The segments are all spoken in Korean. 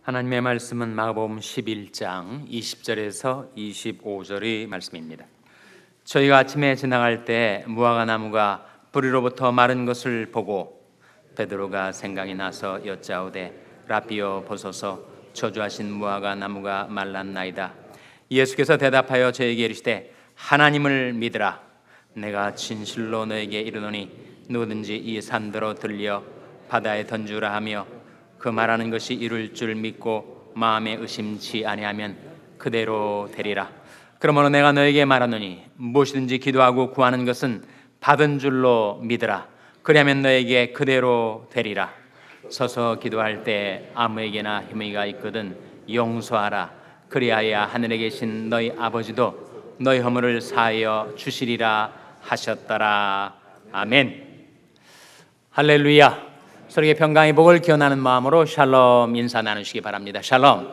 하나님의 말씀은 마가복음 11장 20절에서 25절의 말씀입니다. 저희가 아침에 지나갈 때 무화과 나무가 뿌리로부터 마른 것을 보고 베드로가 생각이 나서 여짜오되 라비여 보소서 저주하신 무화과 나무가 말랐나이다. 예수께서 대답하여 저에게 이르시되 하나님을 믿으라. 내가 진실로 너에게 이르노니 누구든지 이 산더러 들려 바다에 던주라 하며 그 말하는 것이 이룰 줄 믿고 마음에 의심치 아니하면 그대로 되리라. 그러므로 내가 너에게 말하노니 무엇이든지 기도하고 구하는 것은 받은 줄로 믿으라. 그리하면 너에게 그대로 되리라. 서서 기도할 때 아무에게나 힘의가 있거든 용서하라. 그리하여 하늘에 계신 너희 아버지도 너희 허물을 사하여 주시리라 하셨더라. 아멘. 할렐루야. 서로에게 평강의 복을 기원하는 마음으로 샬롬 인사 나누시기 바랍니다. 샬롬.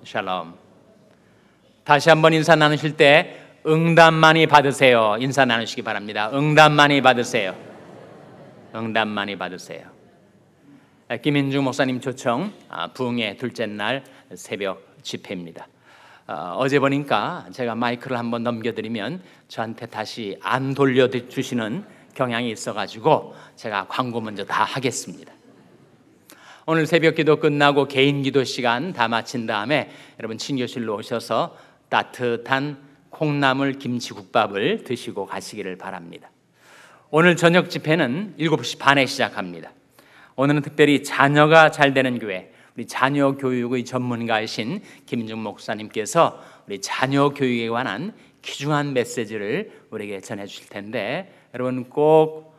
샬롬. 다시 한번 인사 나누실 때 응답 많이 받으세요. 인사 나누시기 바랍니다. 응답 많이 받으세요. 응답 많이 받으세요. 김인중 목사님 초청 부흥의 둘째 날 새벽 집회입니다. 어제 보니까 제가 마이크를 한번 넘겨드리면 저한테 다시 안 돌려주시는 경향이 있어가지고 제가 광고 먼저 다 하겠습니다. 오늘 새벽 기도 끝나고 개인 기도 시간 다 마친 다음에 여러분 친교실로 오셔서 따뜻한 콩나물 김치국밥을 드시고 가시기를 바랍니다. 오늘 저녁 집회는 7시 반에 시작합니다. 오늘은 특별히 자녀가 잘 되는 교회, 우리 자녀 교육의 전문가이신 김인중 목사님께서 우리 자녀 교육에 관한 귀중한 메시지를 우리에게 전해주실 텐데 여러분 꼭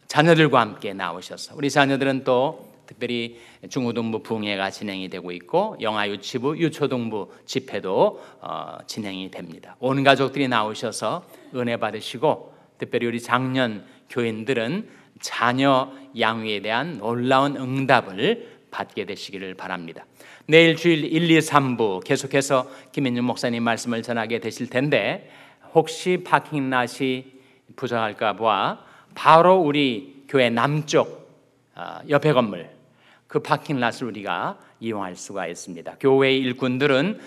자녀들과 함께 나오셔서 우리 자녀들은 또 특별히 중고등부 부흥회가 진행이 되고 있고 영아유치부, 유초등부 집회도 진행이 됩니다. 온 가족들이 나오셔서 은혜 받으시고 특별히 우리 장년 교인들은 자녀 양육에 대한 놀라운 응답을 받게 되시기를 바랍니다. 내일 주일 1, 2, 3부 계속해서 김인중 목사님 말씀을 전하게 되실 텐데 혹시 파킹랏이 부족할까 봐 바로 우리 교회 남쪽 옆에 건물 그 파킹랏을 우리가 이용할 수가 있습니다. 교회의 일꾼들은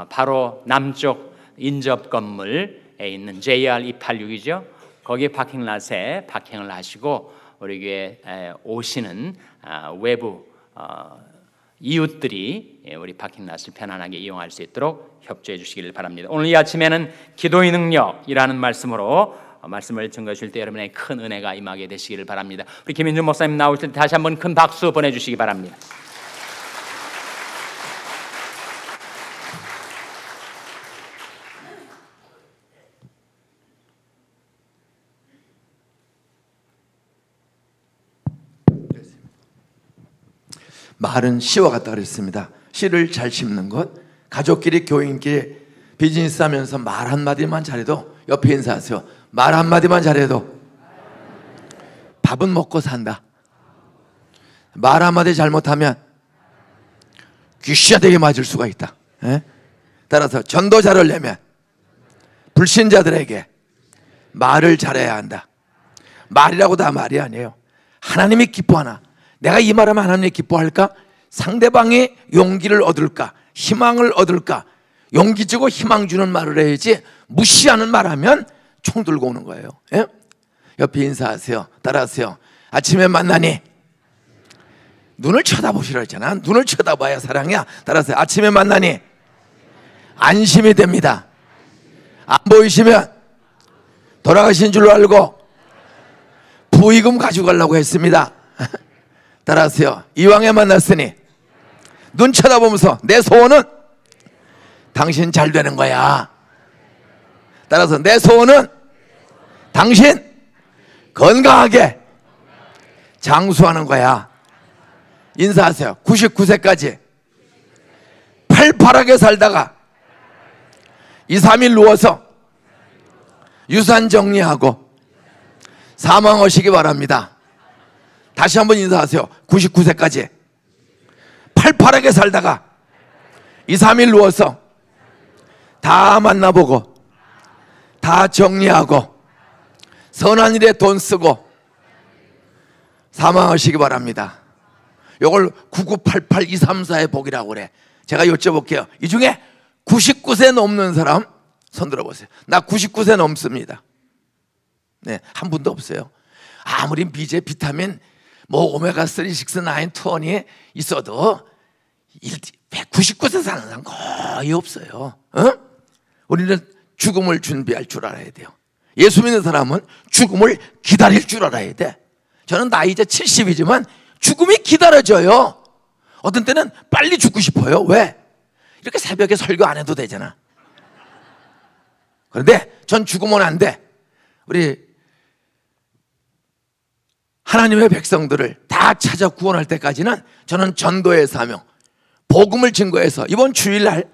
바로 남쪽 인접 건물에 있는 JR 286이죠. 거기 파킹랏에 파킹을 하시고 우리 교회 오시는 외부 이웃들이 우리 파킹랏을 편안하게 이용할 수 있도록 협조해 주시기를 바랍니다. 오늘 이 아침에는 기도의 능력이라는 말씀으로 말씀을 증거해 주실 때 여러분의 큰 은혜가 임하게 되시기를 바랍니다. 우리 김인준 목사님 나오실 때 다시 한번 큰 박수 보내주시기 바랍니다. 말은 씨와 같다 그랬습니다. 씨를 잘 심는 것, 가족끼리 교인끼리 비즈니스 하면서 말 한마디만 잘해도 옆에 인사하세요. 말 한마디만 잘해도 밥은 먹고 산다. 말 한마디 잘못하면 귀시야되게 맞을 수가 있다. 따라서 전도자를 내면 불신자들에게 말을 잘해야 한다. 말이라고 다 말이 아니에요. 하나님이 기뻐하나? 내가 이 말하면 하나님이 기뻐할까? 상대방이 용기를 얻을까? 희망을 얻을까? 용기 주고 희망 주는 말을 해야지 무시하는 말하면 총 들고 오는 거예요. 예? 옆에 인사하세요. 따라하세요. 아침에 만나니 눈을 쳐다보시라 했잖아. 눈을 쳐다봐야 사랑이야. 따라하세요. 아침에 만나니 안심이 됩니다. 안 보이시면 돌아가신 줄로 알고 부의금 가져가려고 했습니다. 따라하세요. 이왕에 만났으니 눈 쳐다보면서 내 소원은 당신 잘 되는 거야. 따라서 내 소원은 당신 건강하게 장수하는 거야. 인사하세요. 99세까지 팔팔하게 살다가 2, 3일 누워서 유산 정리하고 사망하시기 바랍니다. 다시 한번 인사하세요. 99세까지 팔팔하게 살다가 2, 3일 누워서 다 만나보고 다 정리하고 선한 일에 돈 쓰고 사망하시기 바랍니다. 요걸 9988234의 복이라고 그래. 제가 여쭤볼게요. 이 중에 99세 넘는 사람 손 들어보세요. 나 99세 넘습니다. 네, 한 분도 없어요. 아무리 비제, 비타민, 뭐 오메가3, 6, 9, 20이 있어도 199세 사는 사람 거의 없어요. 우리는 죽음을 준비할 줄 알아야 돼요. 예수 믿는 사람은 죽음을 기다릴 줄 알아야 돼. 저는 나이 이제 70이지만 죽음이 기다려져요. 어떤 때는 빨리 죽고 싶어요. 왜? 이렇게 새벽에 설교 안 해도 되잖아. 그런데 전 죽으면 안 돼. 우리 하나님의 백성들을 다 찾아 구원할 때까지는 저는 전도의 사명, 복음을 증거해서 이번 주일날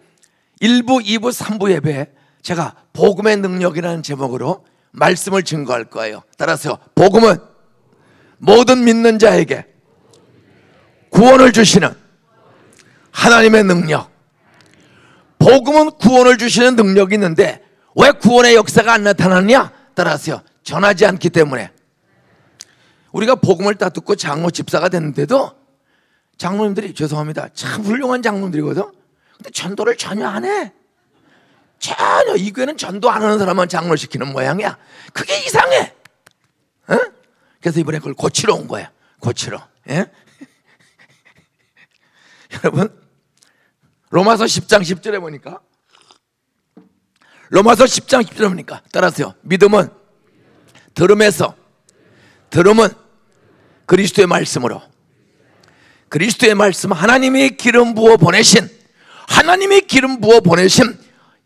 1부, 2부, 3부 예배에 제가 복음의 능력이라는 제목으로 말씀을 증거할 거예요. 따라서 복음은 모든 믿는 자에게 구원을 주시는 하나님의 능력. 복음은 구원을 주시는 능력이 있는데 왜 구원의 역사가 안 나타나느냐? 따라서요, 전하지 않기 때문에. 우리가 복음을 다 듣고 장로 집사가 됐는데도 장로님들이, 죄송합니다, 참 훌륭한 장로님들이거든. 근데 전도를 전혀 안 해. 전혀. 이 교회는 전도 안 하는 사람만 장로 시키는 모양이야. 그게 이상해. 그래서 이번에 그걸 고치러 온 거야. 고치러. 예? 여러분, 로마서 10장 10절에 보니까, 로마서 10장 10절에 보니까, 따라서요, 믿음은 들음에서, 들음은 그리스도의 말씀으로, 그리스도의 말씀, 하나님이 기름 부어 보내신, 하나님이 기름 부어 보내신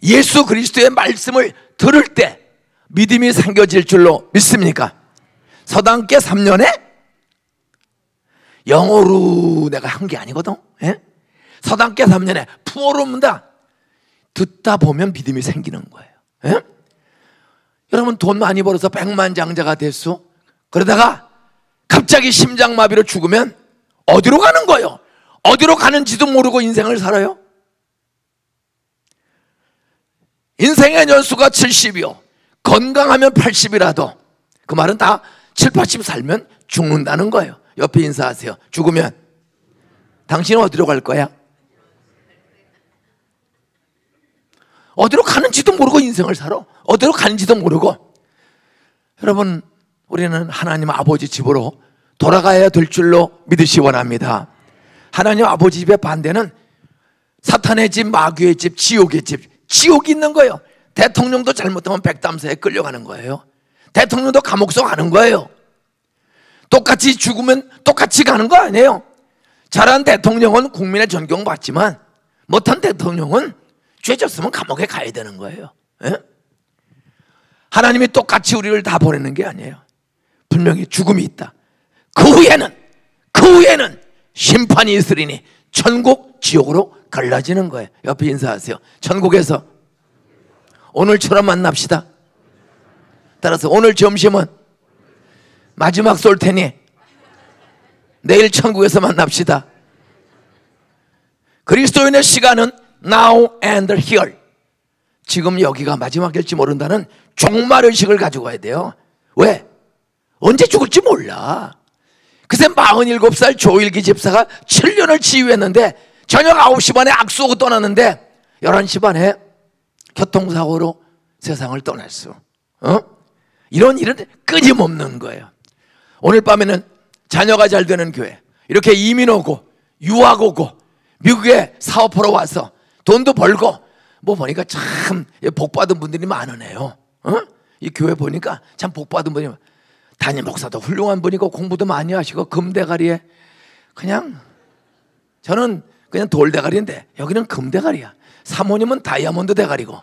예수 그리스도의 말씀을 들을 때 믿음이 생겨질 줄로 믿습니까? 서당계 3년에 영어로 내가 한 게 아니거든. 예? 서당계 3년에 푸어로문다. 듣다 보면 믿음이 생기는 거예요. 예? 여러분, 돈 많이 벌어서 백만장자가 됐어. 그러다가 갑자기 심장마비로 죽으면 어디로 가는 거예요? 어디로 가는지도 모르고 인생을 살아요? 인생의 연수가 70이요 건강하면 80이라도 그 말은 다 7, 80 살면 죽는다는 거예요. 옆에 인사하세요. 죽으면 당신은 어디로 갈 거야? 어디로 가는지도 모르고 인생을 살아. 어디로 가는지도 모르고. 여러분, 우리는 하나님 아버지 집으로 돌아가야 될 줄로 믿으시 원합니다. 하나님 아버지 집의 반대는 사탄의 집, 마귀의 집, 지옥의 집. 지옥이 있는 거예요. 대통령도 잘못하면 백담사에 끌려가는 거예요. 대통령도 감옥서 가는 거예요. 똑같이 죽으면 똑같이 가는 거 아니에요. 잘한 대통령은 국민의 존경받지만 못한 대통령은 죄 졌으면 감옥에 가야 되는 거예요. 예? 하나님이 똑같이 우리를 다 보내는 게 아니에요. 분명히 죽음이 있다. 그 후에는 심판이 있으리니 천국, 지옥으로 갈라지는 거예요. 옆에 인사하세요. 천국에서 오늘처럼 만납시다. 따라서 오늘 점심은 마지막 쏠 테니 내일 천국에서 만납시다. 그리스도인의 시간은 now and here. 지금 여기가 마지막일지 모른다는 종말의식을 가지고 가야 돼요. 왜? 언제 죽을지 몰라. 그새 47살 조일기 집사가 7년을 치유했는데 저녁 9시 반에 악수하고 떠났는데 11시 반에 교통사고로 세상을 떠났어. 이런 일은 끊임없는 거예요. 오늘 밤에는 자녀가 잘 되는 교회, 이렇게 이민 오고 유학 오고 미국에 사업하러 와서 돈도 벌고 뭐 보니까 참 복받은 분들이 많으네요. 이 교회 보니까 참 복받은 분이, 담임 목사도 훌륭한 분이고 공부도 많이 하시고 금대가리에, 그냥 저는 그냥 돌대가리인데 여기는 금대가리야. 사모님은 다이아몬드 대가리고,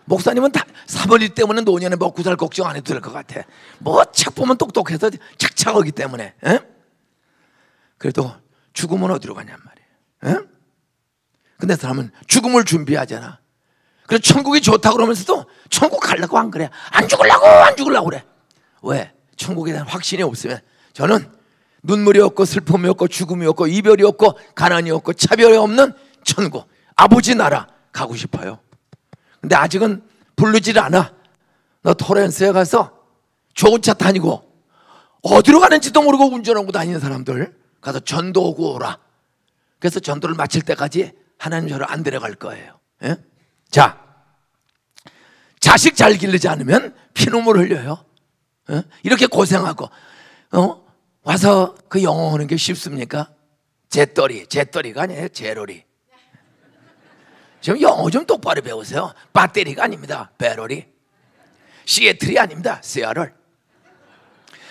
목사님은 사모님 때문에 노년에 먹고 살 걱정 안 해도 될 것 같아. 뭐 책 보면 똑똑해서 착착하기 때문에. 그래도 죽으면 어디로 가냔 말이에요. 근데 사람은 죽음을 준비하잖아. 그래서 천국이 좋다고 그러면서도 천국 가려고 안 그래. 안 죽으려고 그래. 왜? 천국에 대한 확신이 없으면. 저는 눈물이 없고 슬픔이 없고 죽음이 없고 이별이 없고 가난이 없고 차별이 없는 천국, 아버지 나라 가고 싶어요. 근데 아직은 부르질 않아. 너 토렌스에 가서 좋은 차 다니고 어디로 가는지도 모르고 운전하고 다니는 사람들 가서 전도하고 오라. 그래서 전도를 마칠 때까지 하나님 저를 안 데려갈 거예요. 예? 자, 자식 잘 기르지 않으면 피눈물 흘려요. 예? 이렇게 고생하고 와서 그 영어 하는 게 쉽습니까? 제떨이가 아니에요. 제로리. 지금 영어 좀 똑바로 배우세요. 배터리가 아닙니다. 배터리. 시애틀이 아닙니다. 시애틀.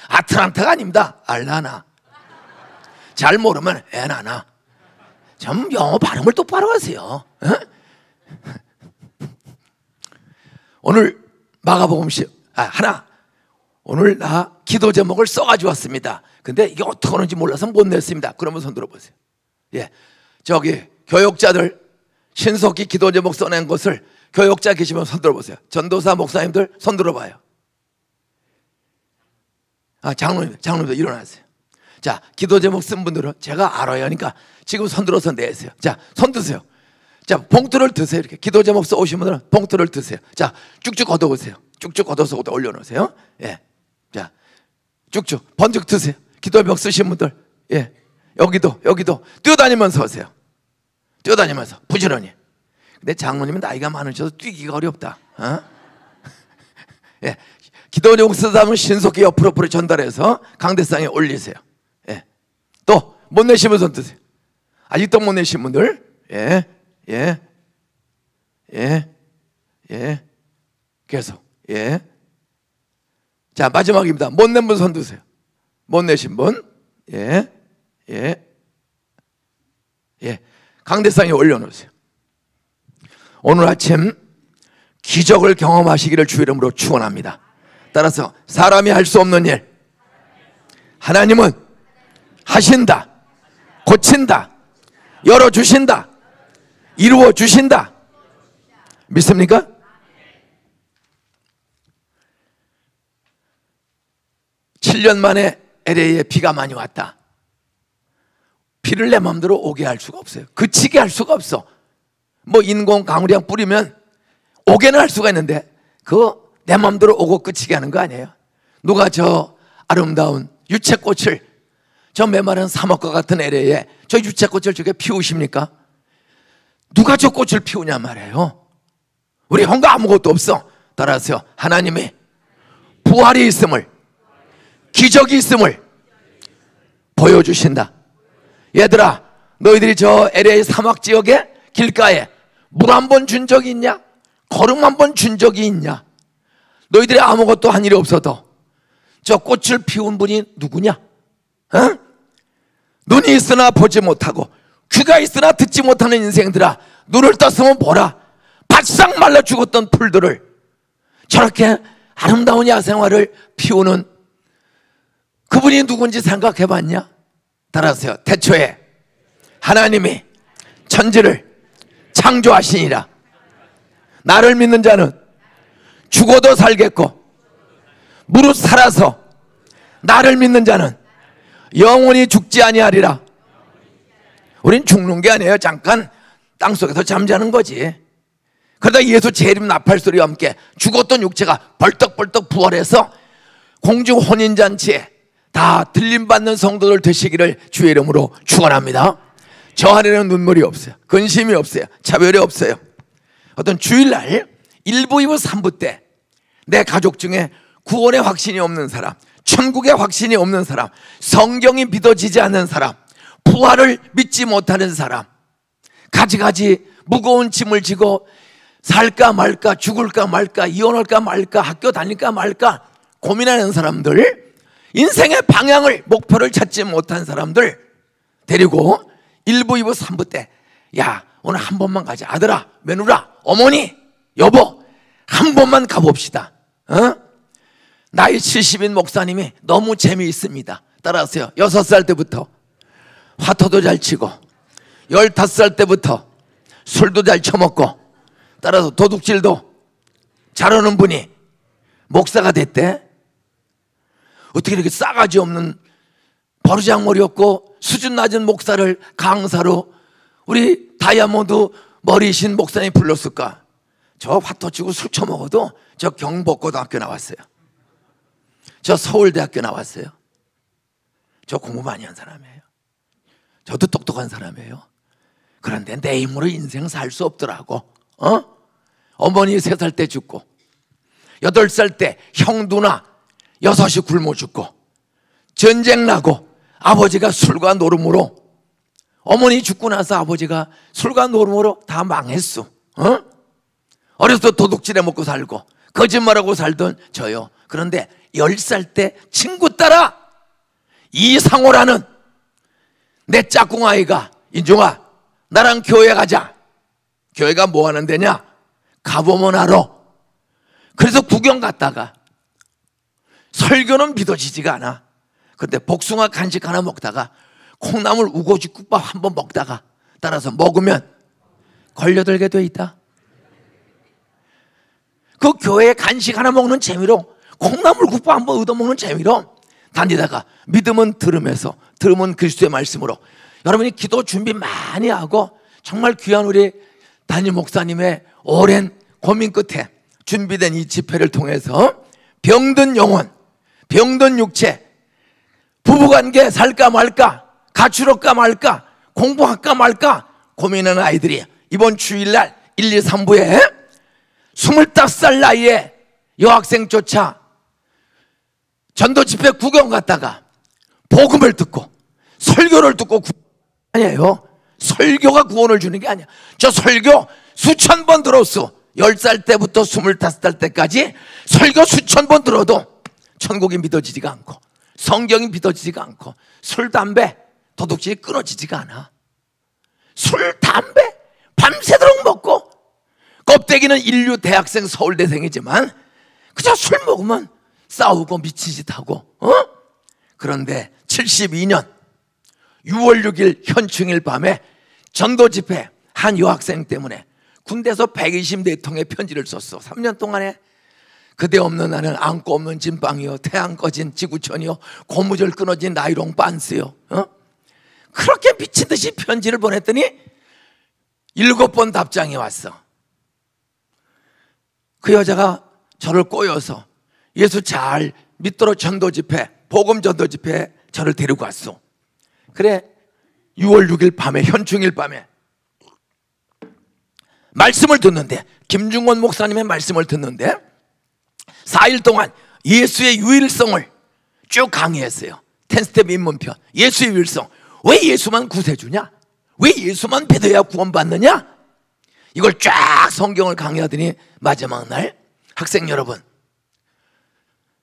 아틀란타가 아닙니다. 알라나. 잘 모르면 애나나. 좀 영어 발음을 똑바로 하세요. 오늘 마가복음 하나. 오늘 나 기도 제목을 써가지고 왔습니다. 근데 이게 어떻게 하는지 몰라서 못 냈습니다. 그러면 손 들어보세요. 예, 저기 교역자들 신속히 기도 제목 써낸 것을 교역자 계시면 손 들어보세요. 전도사 목사님들 손 들어봐요. 장로님들 일어나세요. 자, 기도 제목 쓴 분들은 제가 알아야 하니까 지금 손 들어서 내세요. 자, 손 드세요. 자, 봉투를 드세요. 이렇게 기도 제목 써 오신 분들은 봉투를 드세요. 자, 쭉쭉 걷어오세요. 쭉쭉 걷어서 올려놓으세요. 예, 자, 쭉쭉 번쩍 드세요. 기도 제목 쓰신 분들, 예, 여기도 뛰어다니면서 오세요. 뛰어다니면서 부지런히. 근데 장로님은 나이가 많으셔서 뛰기가 어렵다. 예, 기도 제목 쓰다 하면 신속히 옆으로 전달해서 강대상에 올리세요. 예, 또 못 내시면 손 드세요. 아직도 못 내신 분들, 계속, 자, 마지막입니다. 못 낸 분 손 드세요. 못 내신 분, 강대상에 올려놓으세요. 오늘 아침 기적을 경험하시기를 주 이름으로 축원합니다. 따라서 사람이 할 수 없는 일 하나님은 하신다, 고친다, 열어주신다, 이루어주신다. 믿습니까? 칠 년 만에 LA에 비가 많이 왔다. 비를 내 마음대로 오게 할 수가 없어요. 그치게 할 수가 없어. 뭐 인공 강우량 뿌리면 오게는 할 수가 있는데 그거 내 마음대로 오고 그치게 하는 거 아니에요. 누가 저 아름다운 유채꽃을, 저 메마른 사막과 같은 LA에 저 유채꽃을 저게 피우십니까? 누가 저 꽃을 피우냐 말이에요. 우리 형과 아무것도 없어. 따라서 하나님이 부활이 있음을, 기적이 있음을 보여주신다. 얘들아, 너희들이 저 LA 사막 지역에 길가에 물 한 번 준 적이 있냐? 걸음 한 번 준 적이 있냐? 너희들이 아무것도 한 일이 없어도 저 꽃을 피운 분이 누구냐? 눈이 있으나 보지 못하고 귀가 있으나 듣지 못하는 인생들아, 눈을 떴으면 보라. 바싹 말라 죽었던 풀들을 저렇게 아름다운 야생화를 피우는 그분이 누군지 생각해 봤냐? 따라서요. 태초에 하나님이 천지를 창조하시니라. 나를 믿는 자는 죽어도 살겠고 무릇 살아서 나를 믿는 자는 영원히 죽지 아니하리라. 우린 죽는 게 아니에요. 잠깐 땅속에서 잠자는 거지. 그러다 예수 재림 나팔 소리와 함께 죽었던 육체가 벌떡벌떡 부활해서 공중 혼인잔치에 다 들림받는 성도들 되시기를 주의 이름으로 축원합니다. 저 안에는 눈물이 없어요. 근심이 없어요. 차별이 없어요. 어떤 주일날 1부, 2부, 3부 때 내 가족 중에 구원의 확신이 없는 사람, 천국의 확신이 없는 사람, 성경이 믿어지지 않는 사람, 부활을 믿지 못하는 사람, 가지가지 무거운 짐을 지고 살까 말까, 죽을까 말까, 이혼할까 말까, 학교 다닐까 말까 고민하는 사람들, 인생의 방향을, 목표를 찾지 못한 사람들 데리고 1부, 2부, 3부 때, 야, 오늘 한 번만 가자. 아들아, 며느라, 어머니, 여보, 한 번만 가봅시다. 나이 70인 목사님이 너무 재미있습니다. 따라하세요. 6살 때부터 화토도 잘 치고 15살 때부터 술도 잘 처먹고 따라서 도둑질도 잘하는 분이 목사가 됐대. 어떻게 이렇게 싸가지 없는 버르장머리 없고 수준 낮은 목사를 강사로 우리 다이아몬드 머리신 목사님이 불렀을까? 저 화토 치고 술 처먹어도 저 경복고등학교 나왔어요. 저 서울대학교 나왔어요. 저 공부 많이 한 사람이에요. 저도 똑똑한 사람이에요. 그런데 내 힘으로 인생 살 수 없더라고. 어머니 3살 때 죽고 8살 때 형 누나 6이 굶어 죽고 전쟁 나고 아버지가 술과 노름으로, 어머니 죽고 나서 아버지가 술과 노름으로 다 망했어. 어려서 도둑질해 먹고 살고 거짓말하고 살던 저요. 그런데 10살 때 친구 따라 이상호라는 내 짝꿍아이가, 인중아 나랑 교회 가자. 교회가 뭐 하는 데냐? 가보면 알아. 그래서 구경 갔다가 설교는 믿어지지가 않아. 근데 복숭아 간식 하나 먹다가 콩나물 우거지국밥 한번 먹다가 따라서 먹으면 걸려들게 돼 있다. 그 교회 간식 하나 먹는 재미로, 콩나물 국밥 한번 얻어먹는 재미로 다니다가 믿음은 들음에서, 들음은 그리스도의 말씀으로, 여러분이 기도 준비 많이 하고 정말 귀한 우리 담임 목사님의 오랜 고민 끝에 준비된 이 집회를 통해서 병든 영혼, 병든 육체, 부부관계 살까 말까, 가출할까 말까, 공부할까 말까 고민하는 아이들이 이번 주일날 1, 2, 3부에 25살 나이에 여학생조차 전도 집회 구경 갔다가 복음을 듣고 설교를 듣고 아니에요. 설교가 구원을 주는 게 아니야. 저 설교 수천 번 들었어. 10살 때부터 25살 때까지 설교 수천 번 들어도 천국이 믿어지지가 않고 성경이 믿어지지가 않고 술, 담배, 도둑질이 끊어지지가 않아. 술, 담배 밤새도록 먹고, 껍데기는 인류 대학생 서울대생이지만 그저 술 먹으면 싸우고 미친 짓 하고. 그런데 72년 6월 6일 현충일 밤에 전도 집회 한 여학생 때문에 군대에서 120대 편지를 썼어. 3년 동안에 그대 없는 나는 안고 없는 진빵이요, 태양 꺼진 지구촌이요, 고무줄 끊어진 나이롱 반스요. 그렇게 미친 듯이 편지를 보냈더니 7번 답장이 왔어. 그 여자가 저를 꼬여서 예수 잘 믿도록 전도 집회, 복음 전도 집회에 저를 데리고 왔어. 그래, 6월 6일 밤에, 현충일 밤에 말씀을 듣는데, 김중원 목사님의 말씀을 듣는데 4일 동안 예수의 유일성을 쭉 강의했어요. 10스텝 입문편, 예수의 유일성. 왜 예수만 구세주냐? 왜 예수만 믿어야 구원받느냐? 이걸 쫙 성경을 강의하더니 마지막 날, 학생 여러분,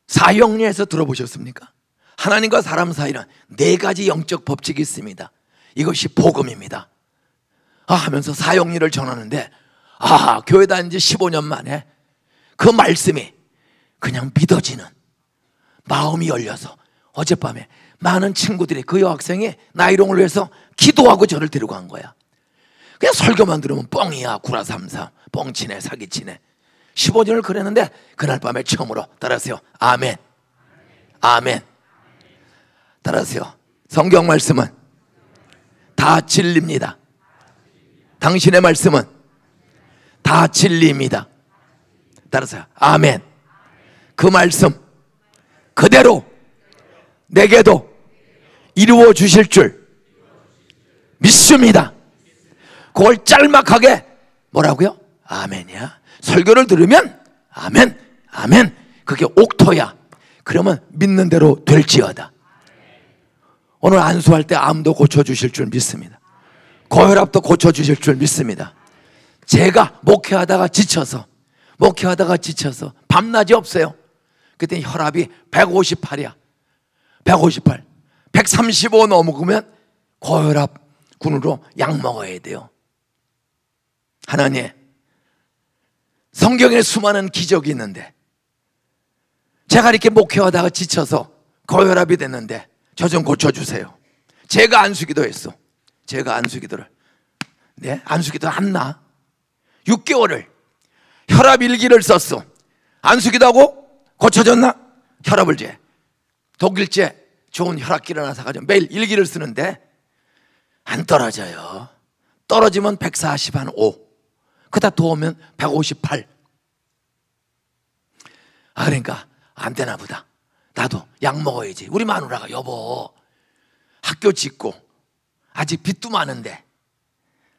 사형리에서 들어보셨습니까? 하나님과 사람 사이는 4가지 영적 법칙이 있습니다. 이것이 복음입니다. 하면서 사형리를 전하는데, 교회 다닌 지 15년 만에 그 말씀이 그냥 믿어지는, 마음이 열려서 어젯밤에 많은 친구들이, 그 여학생이 나이롱을 위해서 기도하고 저를 데리고 간 거야. 그냥 설교만 들으면 뻥이야, 구라삼삼, 뻥치네, 사기치네. 15년을 그랬는데 그날 밤에 처음으로, 따라하세요, 아멘, 아멘. 따라하세요, 성경 말씀은 다 진리입니다. 당신의 말씀은 다 진리입니다. 따라서 아멘. 그 말씀 그대로 내게도 이루어 주실 줄 믿습니다. 그걸 짤막하게 뭐라고요? 아멘이야. 설교를 들으면 아멘, 아멘. 그게 옥토야. 그러면 믿는 대로 될지어다. 오늘 안수할 때 암도 고쳐주실 줄 믿습니다. 고혈압도 고쳐주실 줄 믿습니다. 제가 목회하다가 지쳐서 밤낮이 없어요. 그때 혈압이 158이야. 158, 135 넘으면 고혈압 군으로 약 먹어야 돼요. 하나님, 성경에 수많은 기적이 있는데 제가 이렇게 목회하다가 지쳐서 고혈압이 됐는데 저 좀 고쳐주세요. 제가 안수기도 했어. 제가 안수기도를, 안수기도 안 나. 6개월을 혈압 일기를 썼어. 안수기도 하고 고쳐졌나? 혈압을 독일제 좋은 혈압기를 하나 사가지고 매일 일기를 쓰는데 안 떨어져요. 떨어지면 140한 5, 그다 더 오면 158. 그러니까 안 되나 보다. 나도 약 먹어야지. 우리 마누라가, 여보, 학교 짓고 아직 빚도 많은데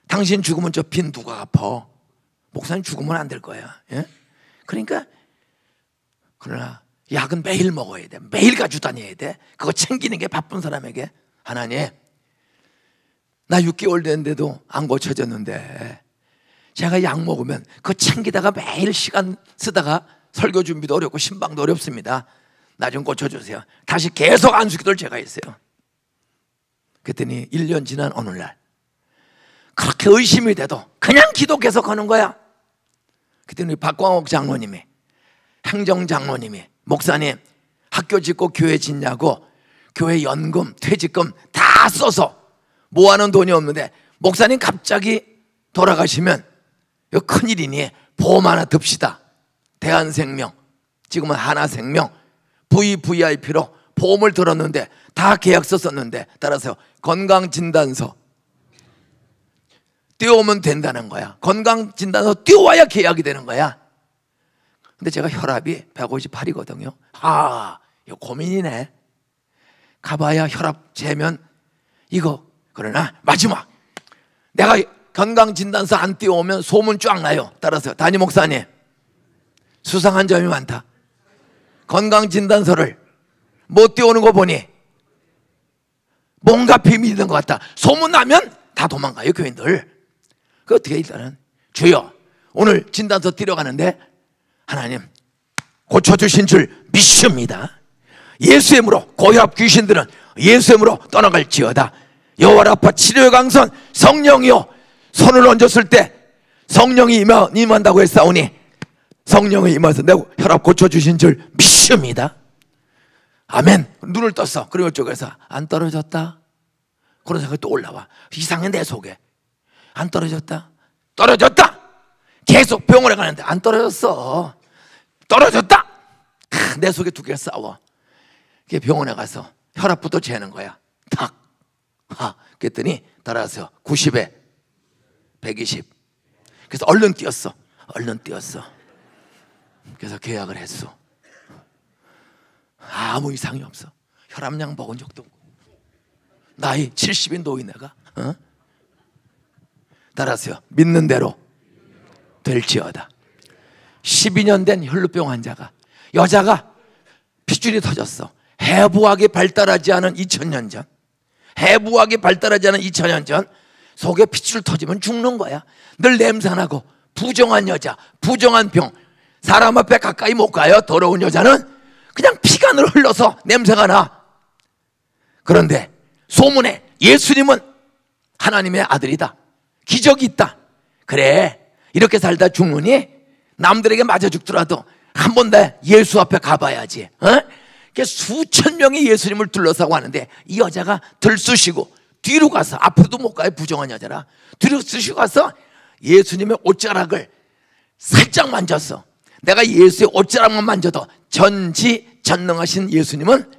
당신 죽으면 저 빚 누가 갚아? 목사님 죽으면 안 될 거야. 예? 그러니까 그러나 약은 매일 먹어야 돼. 매일 가지고 다녀야 돼. 그거 챙기는 게 바쁜 사람에게. 하나님, 나 6개월 됐는데도 안 고쳐졌는데 제가 약 먹으면 그거 챙기다가 매일 시간 쓰다가 설교 준비도 어렵고 신방도 어렵습니다. 나 좀 고쳐주세요. 다시 계속 안수기도를 제가 했어요. 그랬더니 1년 지난 어느 날 그렇게 의심이 돼도 그냥 기도 계속 하는 거야. 그랬더니 박광옥 장로님이, 행정장로님이, 목사님 학교 짓고 교회 짓냐고 교회 연금, 퇴직금 다 써서 모아놓은 돈이 없는데 목사님 갑자기 돌아가시면 이거 큰일이니 보험 하나 듭시다. 대한생명, 지금은 하나생명, VVIP로 보험을 들었는데 다 계약서 썼는데, 따라서 건강진단서 띄워오면 된다는 거야. 건강진단서 띄워와야 계약이 되는 거야. 근데 제가 혈압이 158이거든요. 이거 고민이네. 가봐야 혈압 재면 이거. 그러나 마지막, 내가 건강진단서 안 띄워오면 소문 쫙 나요. 따라서 담임 목사님, 수상한 점이 많다. 건강진단서를 못 띄우는 거 보니 뭔가 비밀이 있는 것 같다. 소문 나면 다 도망가요, 교인들. 그 어떻게 일단은, 주여 오늘 진단서 띄러 가는데 하나님 고쳐주신 줄 믿습니다. 예수의 이름으로 고혈압 귀신들은 예수의 이름으로 떠나갈지어다. 여호와 라파 치료의 강선 성령이여, 손을 얹었을 때 성령이 임한다고 했사오니 성령이 임해서 내 혈압 고쳐주신 줄 믿습니다. 아멘. 눈을 떴어. 그리고 이쪽에서 안 떨어졌다. 그런 생각이 또 올라와. 이상해, 내 속에. 안 떨어졌다. 떨어졌다. 계속 병원에 가는데 안 떨어졌어. 떨어졌다. 내 속에 두 개가 싸워. 병원에 가서 혈압부터 재는 거야. 탁. 그랬더니 따라서 90에 120. 그래서 얼른 뛰었어. 그래서 계약을 했어. 아무 이상이 없어. 혈압약 먹은 적도 없고. 나이 70인 노인네가 따라서요, 믿는 대로 될지어다. 12년 된 혈루병 환자가, 여자가 핏줄이 터졌어. 해부학이 발달하지 않은 2000년 전, 해부학이 발달하지 않은 2000년 전 속에 핏줄 터지면 죽는 거야. 늘 냄새나고 부정한 여자, 부정한 병, 사람 앞에 가까이 못 가요. 더러운 여자는 그냥 피가 늘 흘러서 냄새가 나. 그런데 소문에 예수님은 하나님의 아들이다, 기적이 있다. 그래, 이렇게 살다 죽느니 남들에게 맞아 죽더라도 한 번 더 예수 앞에 가봐야지. 수천 명이 예수님을 둘러싸고 하는데 이 여자가 들쑤시고 뒤로 가서, 앞으로도 못 가요, 부정한 여자라. 뒤로 쓰시고 가서 예수님의 옷자락을 살짝 만졌어. 내가 예수의 옷자락만 만져도 전지전능하신 예수님은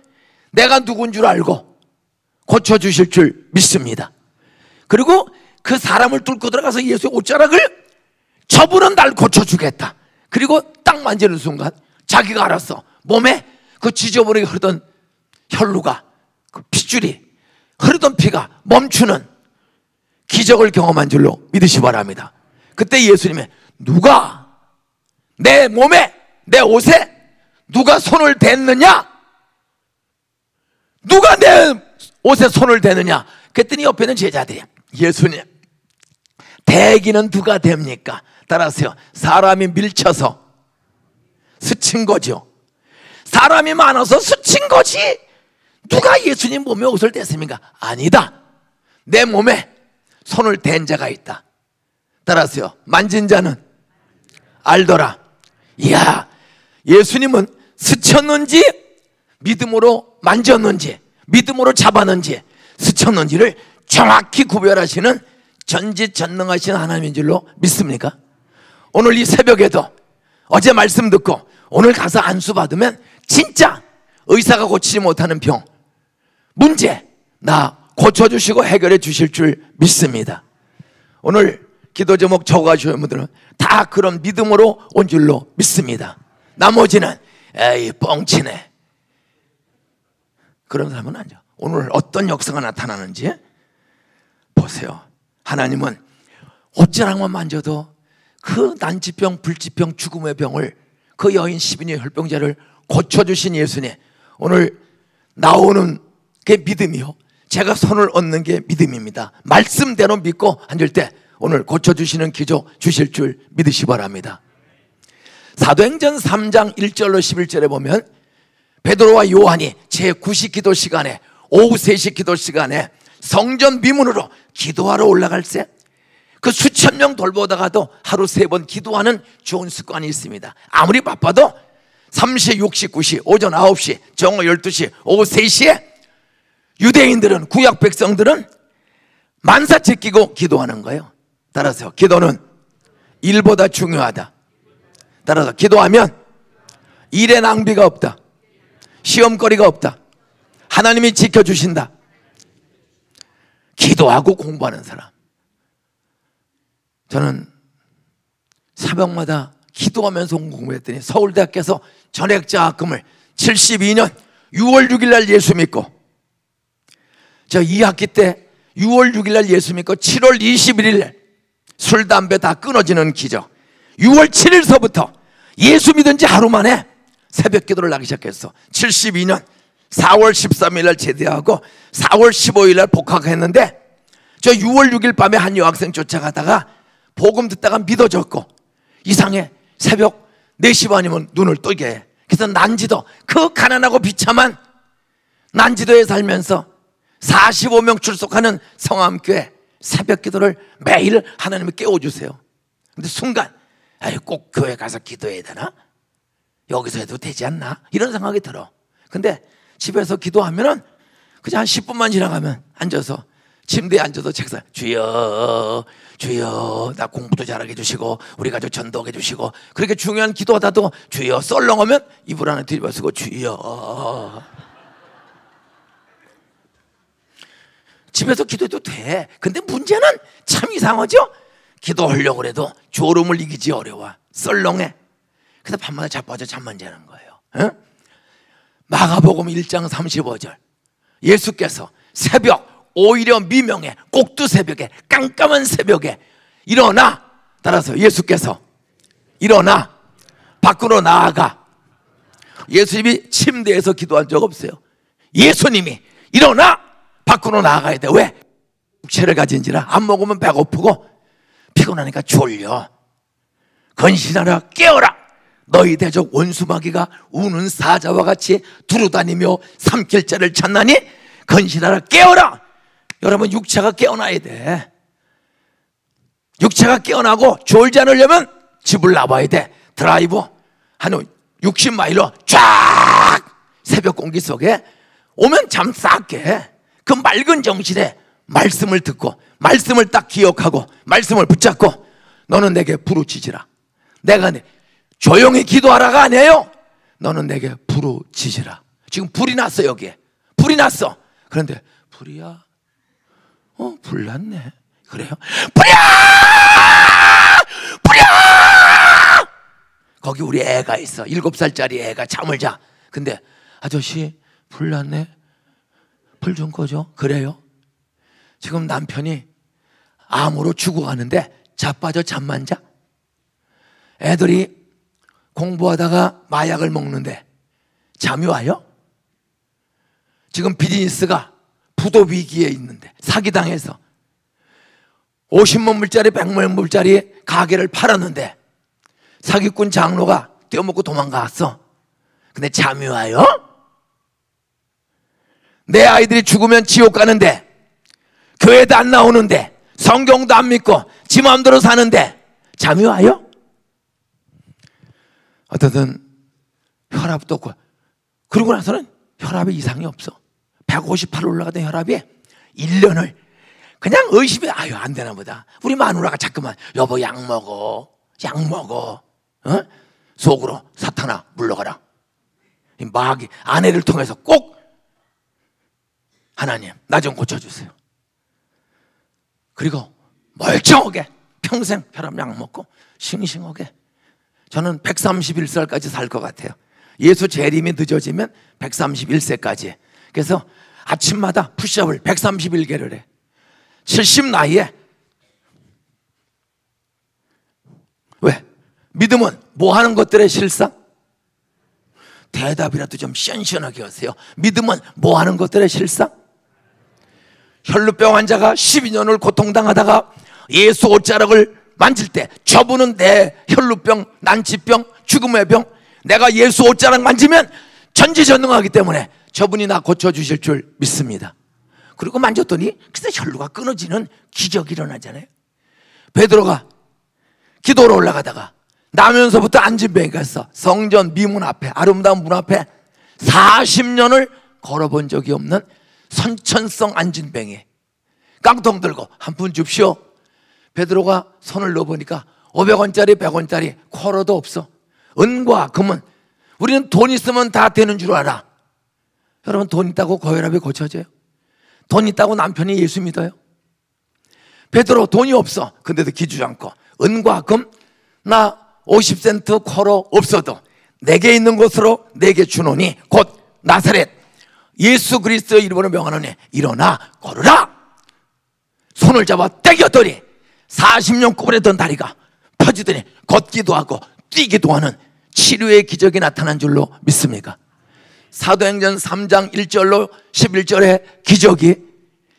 내가 누군 줄 알고 고쳐주실 줄 믿습니다. 그리고 그 사람을 뚫고 들어가서 예수의 옷자락을, 저분은 날 고쳐주겠다. 그리고 딱 만지는 순간 자기가 알았어. 몸에 그 지저분하게 흐르던 혈루가, 그 핏줄이, 흐르던 피가 멈추는 기적을 경험한 줄로 믿으시 바랍니다. 그때 예수님의, 누가 내 몸에, 내 옷에 누가 손을 댔느냐? 누가 내 옷에 손을 대느냐? 그랬더니 옆에 있는 제자들이, 예수님, 대기는 누가 됩니까? 따라서요, 사람이 밀쳐서 스친 거죠. 사람이 많아서 스친 거지 누가 예수님 몸에 옷을 댔습니까? 아니다. 내 몸에 손을 댄 자가 있다. 따라서요, 만진 자는 알더라. 이야, 예수님은 스쳤는지 믿음으로 만졌는지 믿음으로 잡았는지 스쳤는지를 정확히 구별하시는 전지전능하신 하나님인 줄로 믿습니까? 오늘 이 새벽에도 어제 말씀 듣고 오늘 가서 안수 받으면 진짜 의사가 고치지 못하는 병, 문제 나 고쳐주시고 해결해 주실 줄 믿습니다. 오늘 기도 제목 적어가시는 분들은 다 그런 믿음으로 온 줄로 믿습니다. 나머지는 에이 뻥치네, 그런 사람은 아니죠. 오늘 어떤 역사가 나타나는지 보세요. 하나님은 옷자락만 만져도 그 난치병, 불치병, 죽음의 병을, 그 여인 12년의 혈병자를 고쳐주신 예수님, 오늘 나오는 게 믿음이요, 제가 손을 얹는 게 믿음입니다. 말씀대로 믿고 앉을 때 오늘 고쳐주시는 기조 주실 줄 믿으시 바랍니다. 사도행전 3장 1절로 11절에 보면 베드로와 요한이 제9시 기도 시간에, 오후 3시 기도 시간에 성전 미문으로 기도하러 올라갈새 그 수천 명 돌보다가도 하루 3번 기도하는 좋은 습관이 있습니다. 아무리 바빠도 3시, 6시, 9시, 오전 9시, 정오 12시, 오후 3시에 유대인들은, 구약 백성들은 만사체 끼고 기도하는 거예요. 따라서 기도는 일보다 중요하다. 따라서 기도하면 일의 낭비가 없다. 시험거리가 없다. 하나님이 지켜주신다. 기도하고 공부하는 사람. 저는 새벽마다 기도하면서 공부했더니 서울대학교에서 전액장학금을 72년 6월 6일 날 예수 믿고, 저 2학기 때 6월 6일 날 예수 믿고 7월 21일 날 술, 담배 다 끊어지는 기적, 6월 7일서부터 예수 믿은 지 하루 만에 새벽 기도를 하기 시작했어. 72년 4월 13일 날 제대하고 4월 15일 날 복학했는데, 저 6월 6일 밤에 한 여학생 쫓아가다가 복음 듣다가 믿어졌고, 이상해, 새벽 4시 반이면 눈을 뜨게 해. 그래서 난지도, 그 가난하고 비참한 난지도에 살면서 45명 출석하는 성암교회 새벽 기도를 매일 하나님이 깨워주세요. 근데 순간, 아유, 꼭 교회 가서 기도해야 되나? 여기서 해도 되지 않나? 이런 생각이 들어. 근데 집에서 기도하면은 그냥 한 10분만 지나가면 앉아서, 침대에 앉아서 책상, 주여, 주여, 나 공부도 잘하게 해주시고 우리 가족 전도하게 해주시고, 그렇게 중요한 기도하다도 주여 썰렁하면 이불 안에 뒤집어쓰고 주여. 집에서 기도해도 돼. 근데 문제는 참 이상하죠? 기도하려고 해도 졸음을 이기지 어려워. 썰렁해. 그래서 밤마다 자빠져 잠만 자는 거예요. 응? 마가복음 1장 35절, 예수께서 새벽, 오히려 미명에, 꼭두 새벽에, 깜깜한 새벽에 일어나, 따라서 예수께서 일어나 밖으로 나아가. 예수님이 침대에서 기도한 적 없어요. 예수님이 일어나 밖으로 나아가야 돼. 왜? 육체를 가진지라 안 먹으면 배고프고 피곤하니까 졸려. 건신하라, 깨어라. 너희 대적 원수마귀가 우는 사자와 같이 두루다니며 삼킬 자를 찾나니 건신하라, 깨어라. 여러분, 육체가 깨어나야 돼. 육체가 깨어나고 졸지 않으려면 집을 나와야 돼. 드라이브 한 60마일로 쫙 새벽 공기 속에 오면 잠 싹 깨. 그 맑은 정신에 말씀을 듣고, 말씀을 딱 기억하고, 말씀을 붙잡고, 너는 내게 부르짖으라. 내가 조용히 기도하라가 아니에요. 너는 내게 부르짖으라. 지금 불이 났어. 여기에 불이 났어. 그런데 불이야? 불 났네. 그래요? 불이야! 불이야! 거기 우리 애가 있어. 7살짜리 애가 잠을 자. 근데 아저씨 불 났네, 불 좀 꺼줘. 그래요? 지금 남편이 암으로 죽어가는데 자빠져 잠만 자. 애들이 공부하다가 마약을 먹는데 잠이 와요? 지금 비즈니스가 부도 위기에 있는데 사기당해서 50만 불짜리 100만 불짜리 가게를 팔았는데 사기꾼 장로가 떼어먹고 도망갔어. 근데 잠이 와요? 내 아이들이 죽으면 지옥 가는데, 교회도 안 나오는데, 성경도 안 믿고 지 마음대로 사는데 잠이 와요? 어떻든 혈압도 없고, 그러고 나서는 혈압에 이상이 없어. 158 올라가던 혈압이 1년을 그냥 의심이, 아유 안 되나 보다. 우리 마누라가 자꾸만 여보 약 먹어, 약 먹어. 속으로 사탄아 물러가라. 이 마귀 아내를 통해서 꼭 하나님 나 좀 고쳐주세요. 그리고 멀쩡하게 평생 혈압약 먹고 싱싱하게. 저는 131살까지 살 것 같아요. 예수 재림이 늦어지면 131세까지. 그래서 아침마다 푸시업을 131개를 해. 70 나이에. 왜? 믿음은 뭐 하는 것들의 실상? 대답이라도 좀 시원시원하게 하세요. 믿음은 뭐 하는 것들의 실상? 혈루병 환자가 12년을 고통당하다가 예수 옷자락을 만질 때 저분은 내 혈루병, 난치병, 죽음의 병, 내가 예수 옷자락 만지면 전지전능하기 때문에 저분이 나 고쳐주실 줄 믿습니다. 그리고 만졌더니 그래서 혈루가 끊어지는 기적이 일어나잖아요. 베드로가 기도로 올라가다가 나면서부터 안진뱅이가 갔어. 성전 미문 앞에, 아름다운 문 앞에 40년을 걸어본 적이 없는 선천성 안진뱅이 깡통 들고 한 푼 줍시오. 베드로가 손을 넣어보니까 500원짜리 100원짜리 쿼러도 없어. 은과 금은 우리는 돈 있으면 다 되는 줄 알아. 여러분, 돈 있다고 고혈압이 고쳐져요? 돈 있다고 남편이 예수 믿어요? 베드로 돈이 없어. 근데도 기주지 않고 은과 금 나 50센트 쿼러 없어도 내게 있는 곳으로 내게 주노니 곧 나사렛 예수 그리스도의 이름으로 명하노니 일어나 걸으라. 손을 잡아 떼겼더니 40년 구부렸던 다리가 펴지더니 걷기도 하고 뛰기도 하는 치료의 기적이 나타난 줄로 믿습니까? 사도행전 3장 1절로 11절의 기적이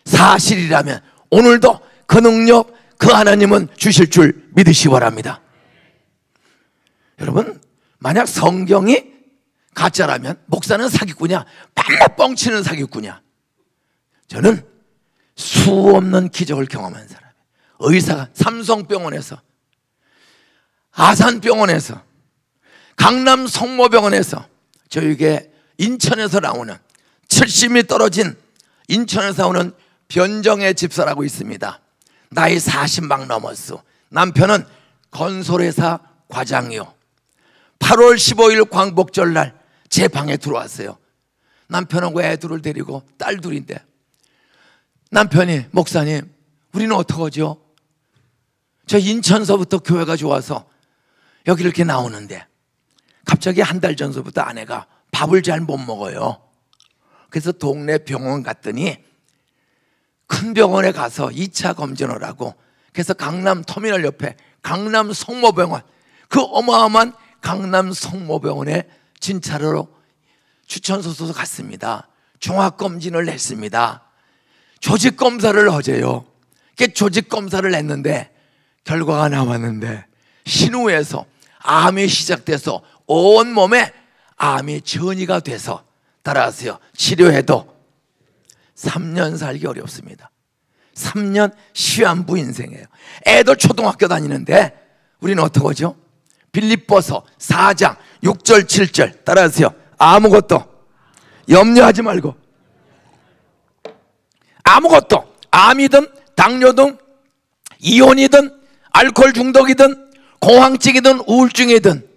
사실이라면 오늘도 그 능력, 그 하나님은 주실 줄 믿으시 바랍니다. 여러분, 만약 성경이 가짜라면 목사는 사기꾼이야, 맨날 뻥치는 사기꾼이야. 저는 수 없는 기적을 경험한 사람이에요. 의사가 삼성병원에서, 아산병원에서, 강남 성모병원에서, 저에게 인천에서 나오는 70이 떨어진 인천에서 오는 변정의 집사라고 있습니다. 나이 40 막 넘었어. 남편은 건설회사 과장이요. 8월 15일 광복절날 제 방에 들어왔어요. 남편하고 애들을 데리고 딸 둘인데 남편이 목사님 우리는 어떡하죠? 저 인천서부터 교회가 좋아서 여기 이렇게 나오는데 갑자기 한 달 전서부터 아내가 밥을 잘 못 먹어요. 그래서 동네 병원 갔더니 큰 병원에 가서 2차 검진을 하고, 그래서 강남 터미널 옆에 강남 성모병원, 그 어마어마한 강남 성모병원에 진찰하러 추천서 써서 갔습니다. 종합검진을 했습니다. 조직검사를 하재요. 조직검사를 했는데 결과가 나왔는데 신우에서 암이 시작돼서 온몸에 암이 전이가 돼서, 따라하세요, 치료해도 3년 살기 어렵습니다. 3년 시한부 인생이에요. 애들 초등학교 다니는데 우리는 어떡하죠? 빌립보서 4장 6절 7절 따라하세요. 아무것도 염려하지 말고, 아무것도, 암이든 당뇨든 이혼이든 알코올 중독이든 공황증이든 우울증이든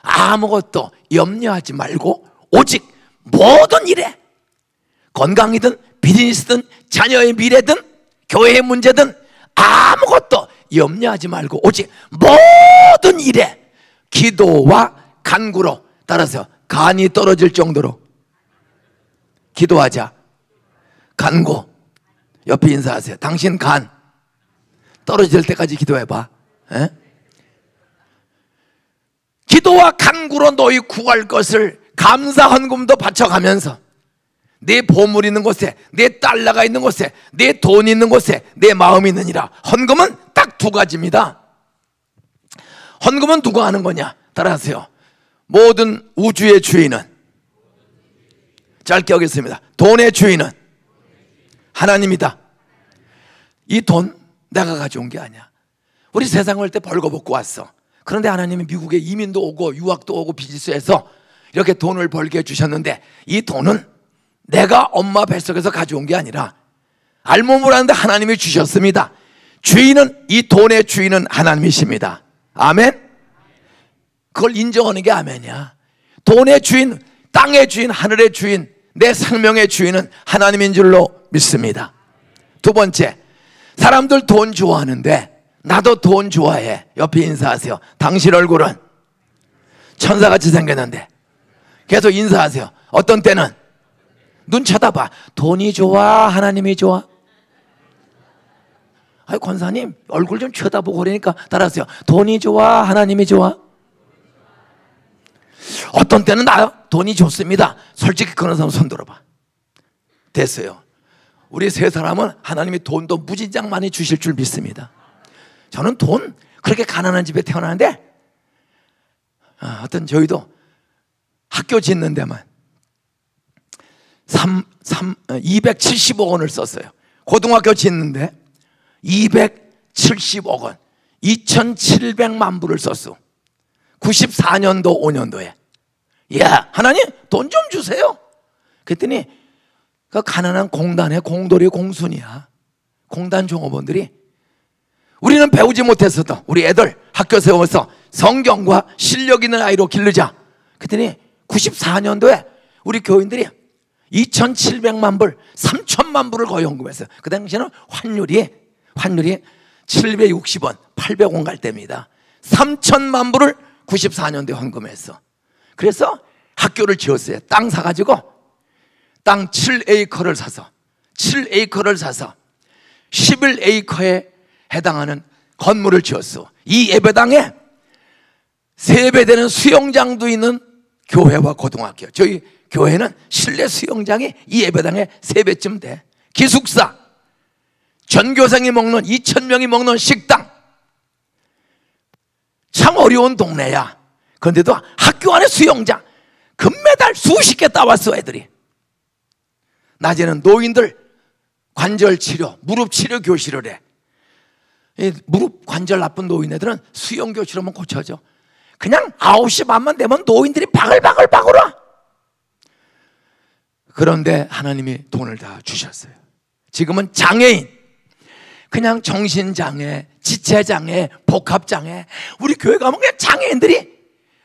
아무것도 염려하지 말고 오직 모든 일에, 건강이든 비즈니스든 자녀의 미래든 교회의 문제든 아무것도 염려하지 말고 오직 모든 일에 기도와 간구로, 따라서 간이 떨어질 정도로 기도하자. 간구. 옆에 인사하세요. 당신 간 떨어질 때까지 기도해봐. 에? 기도와 간구로 너희 구할 것을 감사 헌금도 바쳐가면서 내 보물 있는 곳에, 내 달러가 있는 곳에, 내 돈 있는 곳에 내 마음이 있느니라. 헌금은 딱 두 가지입니다. 헌금은 누가 하는 거냐? 따라하세요. 모든 우주의 주인은, 짧게 하겠습니다. 돈의 주인은 하나님이다. 이 돈 내가 가져온 게 아니야. 우리 세상 올 때 벌거벗고 왔어. 그런데 하나님이 미국에 이민도 오고 유학도 오고 비즈니스에서 이렇게 돈을 벌게 해주셨는데, 이 돈은 내가 엄마 뱃속에서 가져온 게 아니라 알몸을 하는데 하나님이 주셨습니다. 주인은, 이 돈의 주인은 하나님이십니다. 아멘. 그걸 인정하는 게 아멘이야. 돈의 주인, 땅의 주인, 하늘의 주인, 내 생명의 주인은 하나님인 줄로 믿습니다. 두 번째, 사람들 돈 좋아하는데 나도 돈 좋아해. 옆에 인사하세요. 당신 얼굴은 천사같이 생겼는데 계속 인사하세요. 어떤 때는 눈 쳐다봐. 돈이 좋아, 하나님이 좋아? 아이, 권사님 얼굴 좀 쳐다보고 그러니까 따라하세요. 돈이 좋아, 하나님이 좋아? 어떤 때는 나요 돈이 좋습니다. 솔직히 그런 사람 손 들어봐. 됐어요. 우리 세 사람은 하나님이 돈도 무진장 많이 주실 줄 믿습니다. 저는 돈, 그렇게 가난한 집에 태어나는데 하여튼 저희도 학교 짓는 데만 270억 원을 썼어요. 고등학교 짓는데 270억 원, 2,700만 불을 썼어. 94년도 5년도에. 야, 하나님 돈 좀 주세요. 그랬더니 그 가난한 공단의 공돌이 공순이야. 공단 종업원들이 우리는 배우지 못했었던 우리 애들 학교 세워서 성경과 실력 있는 아이로 기르자. 그랬더니 94년도에 우리 교인들이 2,700만 불, 3,000만 불을 거의 헌금했어요. 그 당시에는 환율이 760원, 800원 갈 때입니다. 3,000만 불을 94년도에 헌금했어. 그래서 학교를 지었어요. 땅 사가지고 땅 7에이커를 사서 11에이커에 해당하는 건물을 지었어. 이 예배당에 3배 되는 수영장도 있는 교회와 고등학교. 저희 교회는 실내 수영장이 이 예배당에 3배쯤 돼. 기숙사, 전교생이 먹는 2,000명이 먹는 식당. 참 어려운 동네야. 그런데도 학교 안에 수영장 금메달 수십 개 따왔어 애들이. 낮에는 노인들 관절 치료, 무릎 치료 교실을 해. 이 무릎 관절 나쁜 노인애들은 수영 교실 오면 고쳐져. 그냥 9시 반만 되면 노인들이 바글바글 와. 그런데 하나님이 돈을 다 주셨어요. 지금은 장애인, 그냥 정신장애, 지체장애, 복합장애, 우리 교회 가면 그냥 장애인들이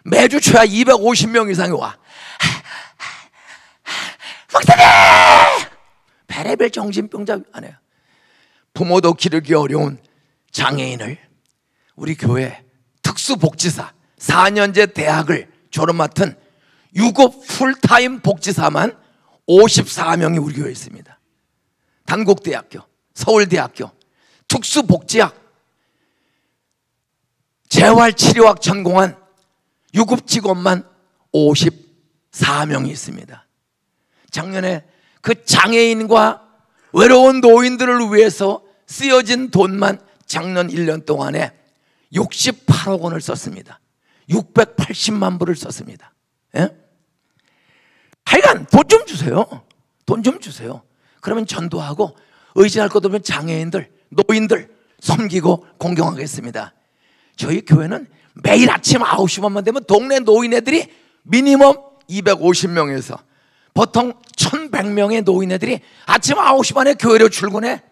매주 최하 250명 이상이 와. 목사님! 별의별 정신병자 아니에요. 부모도 기르기 어려운 장애인을 우리 교회 특수복지사 4년제 대학을 졸업 맡은 유급 풀타임 복지사만 54명이 우리 교회에 있습니다. 단국대학교, 서울대학교, 특수복지학, 재활치료학 전공한 유급 직원만 54명이 있습니다. 작년에 그 장애인과 외로운 노인들을 위해서 쓰여진 돈만 작년 1년 동안에 68억 원을 썼습니다. 680만 불을 썼습니다. 예? 하여간 돈 좀 주세요. 돈 좀 주세요. 그러면 전도하고 의지할 것 없는 장애인들, 노인들 섬기고 공경하겠습니다. 저희 교회는 매일 아침 9시 반만 되면 동네 노인애들이 미니멈 250명에서 보통 1,100명의 노인애들이 아침 9시 반에 교회로 출근해.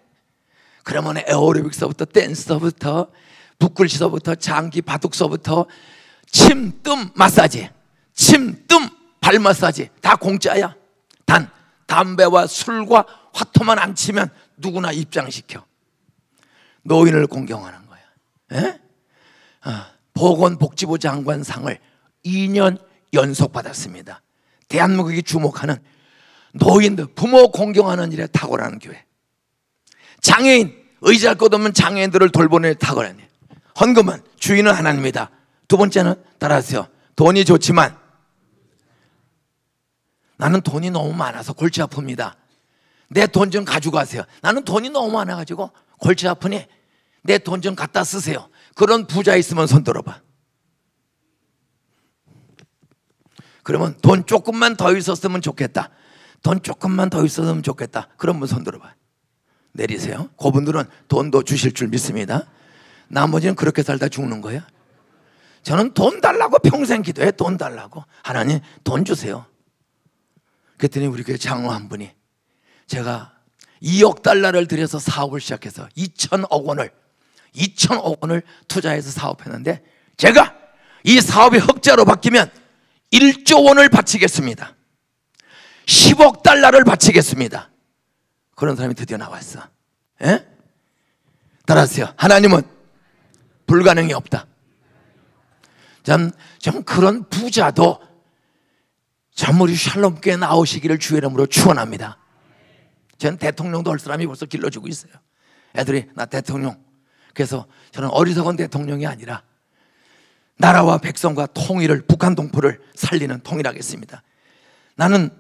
그러면 에어로빅서부터 댄서부터 붓글씨서부터 장기 바둑서부터 침, 뜸 마사지, 침, 뜸 발 마사지 다 공짜야. 단 담배와 술과 화토만 안 치면 누구나 입장시켜. 노인을 공경하는 거야. 에? 보건복지부 장관상을 2년 연속 받았습니다. 대한민국이 주목하는 노인들, 부모 공경하는 일에 탁월한 교회. 장애인, 의지할 것 없는 장애인들을 돌보는 일에 탁월한 일. 헌금은 주인은 하나님이다. 두 번째는 따라하세요. 돈이 좋지만 나는 돈이 너무 많아서 골치 아픕니다. 내 돈 좀 가져가세요. 나는 돈이 너무 많아가지고 골치 아프니 내 돈 좀 갖다 쓰세요. 그런 부자 있으면 손 들어봐. 그러면 돈 조금만 더 있었으면 좋겠다. 돈 조금만 더 있었으면 좋겠다. 그런 분 손 들어봐. 내리세요. 그분들은 돈도 주실 줄 믿습니다. 나머지는 그렇게 살다 죽는 거야. 저는 돈 달라고 평생 기도해. 돈 달라고. 하나님 돈 주세요. 그랬더니 우리 교회 장로 한 분이 제가 2억 달러를 들여서 사업을 시작해서 2천억 원을 투자해서 사업했는데 제가 이 사업이 흑자로 바뀌면 1조 원을 바치겠습니다. 10억 달러를 바치겠습니다. 그런 사람이 드디어 나왔어. 에? 따라하세요. 하나님은 불가능이 없다. 좀 그런 부자도 참 우리 샬롬교회 나오시기를 주의 이름으로 축원합니다. 전 대통령도 할 사람이 벌써 길러주고 있어요. 애들이 나 대통령 그래서 저는 어리석은 대통령이 아니라 나라와 백성과 통일을, 북한 동포를 살리는 통일하겠습니다. 나는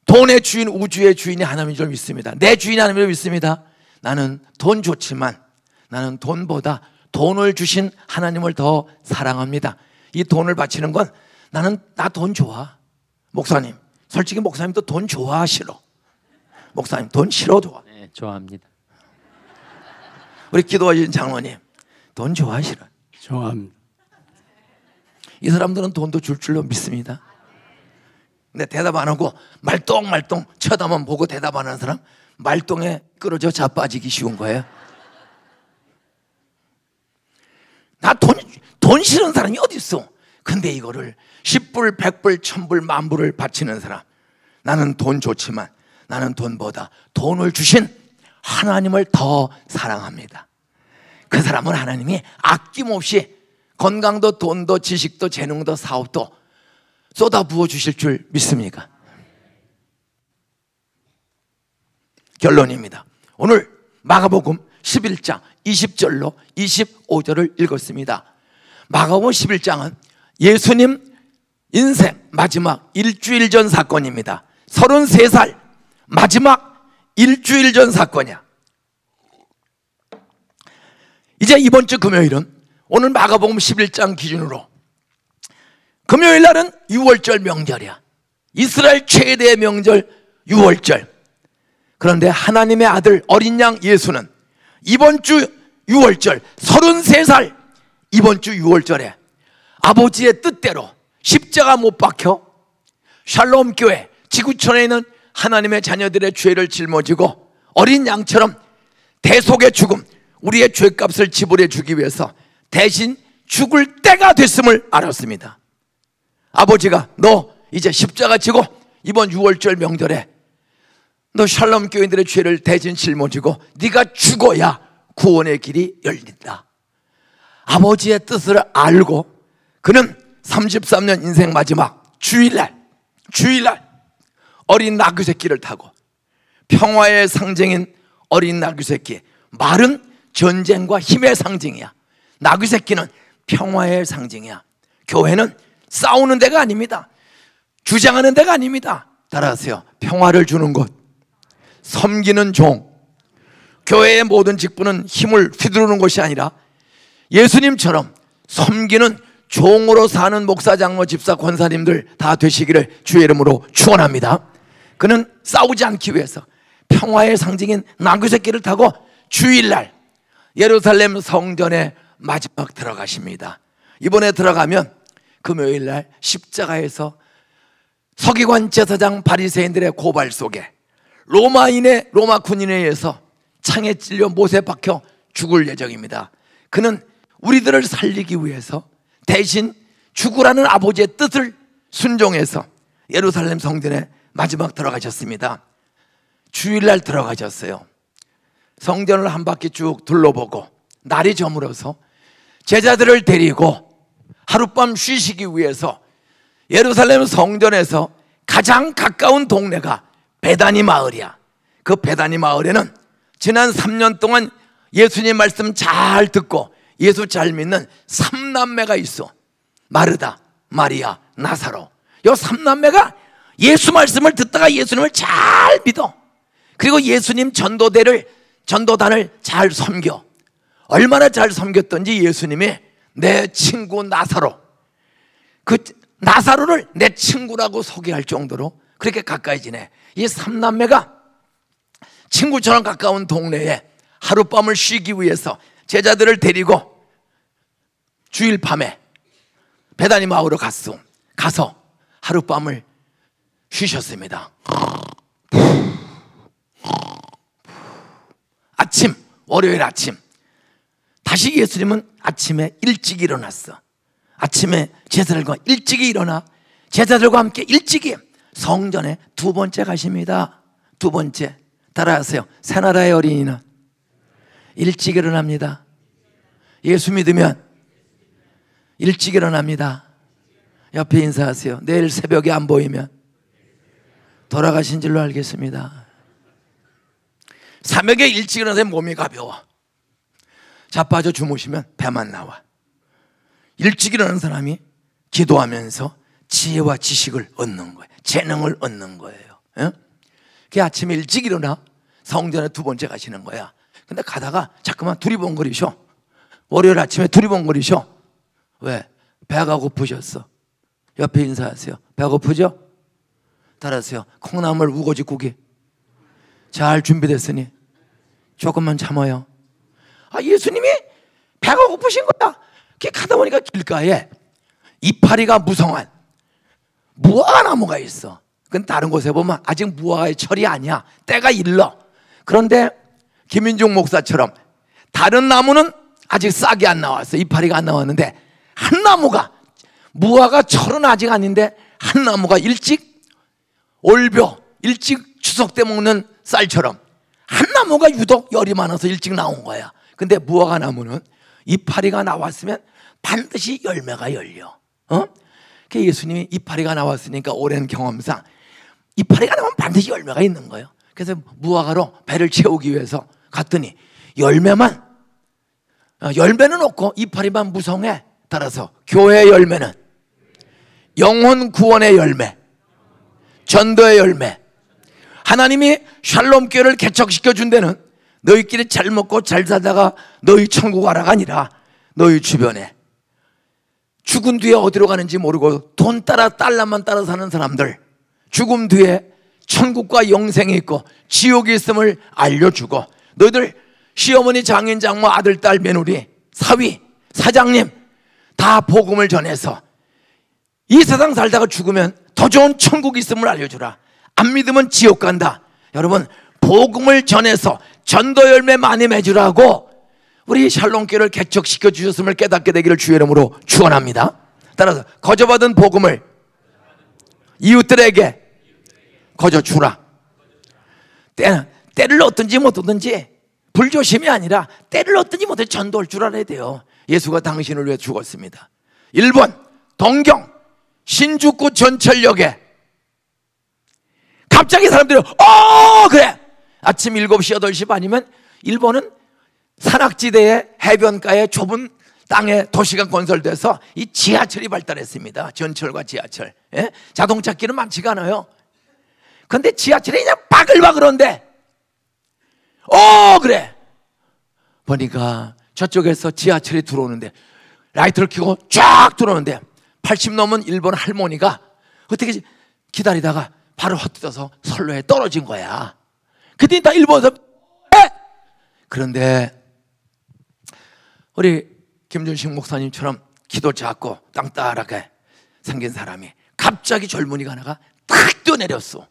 돈의 주인, 우주의 주인이 하나님인 줄 믿습니다. 내 주인이 하나님인 줄 믿습니다. 나는 돈 좋지만 나는 돈보다 돈을 주신 하나님을 더 사랑합니다. 이 돈을 바치는 건 나는 나 돈 좋아. 목사님, 솔직히 목사님도 돈 좋아 싫어? 목사님 돈 싫어 좋아? 네, 좋아합니다. 우리 기도하신 장로님 돈 좋아 싫어? 좋아합니다. 이 사람들은 돈도 줄 줄로 믿습니다. 근데 대답 안 하고 말똥말똥 쳐다만 보고 대답 안 하는 사람, 말똥에 끌어져 자빠지기 쉬운 거예요. 나 돈 싫은 사람이 어디 있어? 근데 이거를 10불, 100불, 1000불, 만불을 바치는 사람, 나는 돈 좋지만 나는 돈보다 돈을 주신 하나님을 더 사랑합니다. 그 사람은 하나님이 아낌없이 건강도 돈도 지식도 재능도 사업도 쏟아 부어 주실 줄 믿습니까? 결론입니다. 오늘 마가복음 11장 20절로 25절을 읽었습니다. 마가복음 11장은 예수님 인생 마지막 일주일 전 사건입니다. 33살 마지막 일주일 전 사건이야. 이제 이번 주 금요일은 오늘 마가복음 11장 기준으로 금요일 날은 6월절 명절이야. 이스라엘 최대의 명절 6월절. 그런데 하나님의 아들 어린 양 예수는 이번 주 6월절 33살 이번 주 6월절에 아버지의 뜻대로 십자가 못 박혀 샬롬 교회 지구촌에 있는 하나님의 자녀들의 죄를 짊어지고 어린 양처럼 대속의 죽음, 우리의 죄값을 지불해 주기 위해서 대신 죽을 때가 됐음을 알았습니다. 아버지가 너 이제 십자가 지고 이번 6월절 명절에 너 샬롬 교인들의 죄를 대신 짊어지고 네가 죽어야 구원의 길이 열린다. 아버지의 뜻을 알고 그는 33년 인생 마지막 주일날 어린 나귀 새끼를 타고, 평화의 상징인 어린 나귀 새끼, 말은 전쟁과 힘의 상징이야. 나귀 새끼는 평화의 상징이야. 교회는 싸우는 데가 아닙니다. 주장하는 데가 아닙니다. 따라하세요. 평화를 주는 곳, 섬기는 종. 교회의 모든 직분은 힘을 휘두르는 것이 아니라 예수님처럼 섬기는 종으로 사는 목사, 장로, 집사, 권사님들 다 되시기를 주의 이름으로 축원합니다. 그는 싸우지 않기 위해서 평화의 상징인 나귀 새끼를 타고 주일날 예루살렘 성전에 마지막 들어가십니다. 이번에 들어가면 금요일날 십자가에서 서기관, 제사장, 바리새인들의 고발 속에 로마 군인에 의해서 창에 찔려 못에 박혀 죽을 예정입니다. 그는 우리들을 살리기 위해서 대신 죽으라는 아버지의 뜻을 순종해서 예루살렘 성전에 마지막 들어가셨습니다. 주일날 들어가셨어요. 성전을 한 바퀴 쭉 둘러보고 날이 저물어서 제자들을 데리고 하룻밤 쉬시기 위해서 예루살렘 성전에서 가장 가까운 동네가 베다니 마을이야. 그 베다니 마을에는 지난 3년 동안 예수님 말씀 잘 듣고 예수 잘 믿는 3남매가 있어. 마르다, 마리아, 나사로. 이 3남매가 예수 말씀을 듣다가 예수님을 잘 믿어. 그리고 예수님 전도단을 잘 섬겨. 얼마나 잘 섬겼던지 예수님이 내 친구 나사로, 그 나사로를 내 친구라고 소개할 정도로 그렇게 가까이 지내. 이 3남매가 친구처럼 가까운 동네에 하룻밤을 쉬기 위해서 제자들을 데리고 주일 밤에 베다니 마을로 가서 하룻밤을 쉬셨습니다. 월요일 아침 다시 예수님은 아침에 일찍 일어났어. 아침에 제자들과 일찍 일어나 제자들과 함께 일찍이 성전에 두 번째 가십니다. 두 번째, 따라하세요. 새나라의 어린이는 일찍 일어납니다. 예수 믿으면 일찍 일어납니다. 옆에 인사하세요. 내일 새벽에 안 보이면 돌아가신 줄로 알겠습니다. 새벽에 일찍 일어나서 몸이 가벼워. 자빠져 주무시면 배만 나와. 일찍 일어나는 사람이 기도하면서 지혜와 지식을 얻는 거예요. 재능을 얻는 거예요. 예? 그 아침에 일찍 일어나 성전에 두 번째 가시는 거야. 근데 가다가 자꾸만 두리번거리셔. 월요일 아침에 두리번거리셔. 왜? 배가 고프셨어. 옆에 인사하세요. 배가 고프죠? 따라하세요. 콩나물 우거지국이 잘 준비됐으니 조금만 참아요. 아, 예수님이 배가 고프신 거야. 이렇게 가다 보니까 길가에 이파리가 무성한 무화과나무가 있어. 그건 다른 곳에 보면 아직 무화과의 철이 아니야. 때가 일러. 그런데 김인중 목사처럼 다른 나무는 아직 싹이 안 나왔어. 이파리가 안 나왔는데 한 나무가, 무화과 철은 아직 아닌데 한 나무가 일찍 올벼, 일찍 추석 때 먹는 쌀처럼 한 나무가 유독 열이 많아서 일찍 나온 거야. 근데 무화과 나무는 이파리가 나왔으면 반드시 열매가 열려. 그 예수님이 이파리가 나왔으니까 오랜 경험상 이파리가 나오면 반드시 열매가 있는 거예요. 그래서 무화과로 배를 채우기 위해서 갔더니 열매는 없고 이파리만 무성해. 따라서 교회의 열매는 영혼 구원의 열매, 전도의 열매. 하나님이 샬롬 교회를 개척시켜 준 데는 너희끼리 잘 먹고 잘 살다가 너희 천국 가라가 아니라 너희 주변에 죽은 뒤에 어디로 가는지 모르고 돈 따라 달러만 따라 사는 사람들, 죽음 뒤에 천국과 영생이 있고 지옥이 있음을 알려주고, 너희들 시어머니, 장인, 장모, 아들, 딸, 며느리, 사위, 사장님 다 복음을 전해서 이 세상 살다가 죽으면 더 좋은 천국이 있음을 알려주라. 안 믿으면 지옥 간다. 여러분, 복음을 전해서 전도 열매 많이 맺으라고 우리 샬롬교회를 개척시켜 주셨음을 깨닫게 되기를 주의 이름으로 축원합니다. 따라서 거저받은 복음을 이웃들에게 거저 주라. 때를 얻든지 못 얻든지 불조심이 아니라 때를 얻든지 못 얻든지 전도할 줄 알아야 돼요. 예수가 당신을 위해 죽었습니다. 1번 동경 신주쿠 전철역에 갑자기 사람들이 그래 아침 7시 8시 반이면 일본은 산악지대의 해변가에 좁은 땅에 도시가 건설돼서 이 지하철이 발달했습니다. 전철과 지하철. 예? 자동차 길은 많지가 않아요. 그런데 지하철이 그냥 바글바글한데 그래 보니까 저쪽에서 지하철이 들어오는데 라이트를 켜고 쫙 들어오는데 80 넘은 일본 할머니가 어떻게 기다리다가 발을 헛디뎌서 선로에 떨어진 거야. 그때 다 일본에서 그런데 우리 김준식 목사님처럼 기도 작고 땅따라게 생긴 사람이 갑자기 젊은이가 하나가 탁 뛰어내렸어.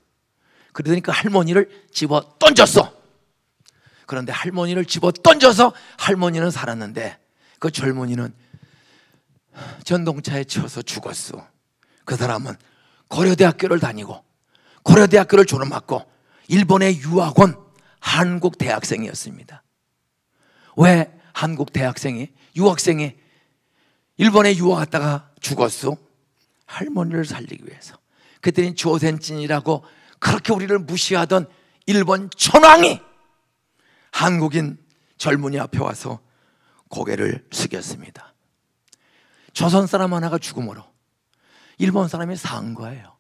그러니까 할머니를 집어 던졌어. 그런데 할머니를 집어 던져서 할머니는 살았는데 그 젊은이는 전동차에 치여서 죽었어. 그 사람은 고려대학교를 다니고 고려대학교를 졸업하고 일본의 유학원 한국 대학생이었습니다. 왜 한국 대학생이, 유학생이 일본에 유학 갔다가 죽었어? 할머니를 살리기 위해서. 그때는 조센진이라고 그렇게 우리를 무시하던 일본 천황이 한국인 젊은이 앞에 와서 고개를 숙였습니다. 조선 사람 하나가 죽음으로 일본 사람이 산 거예요.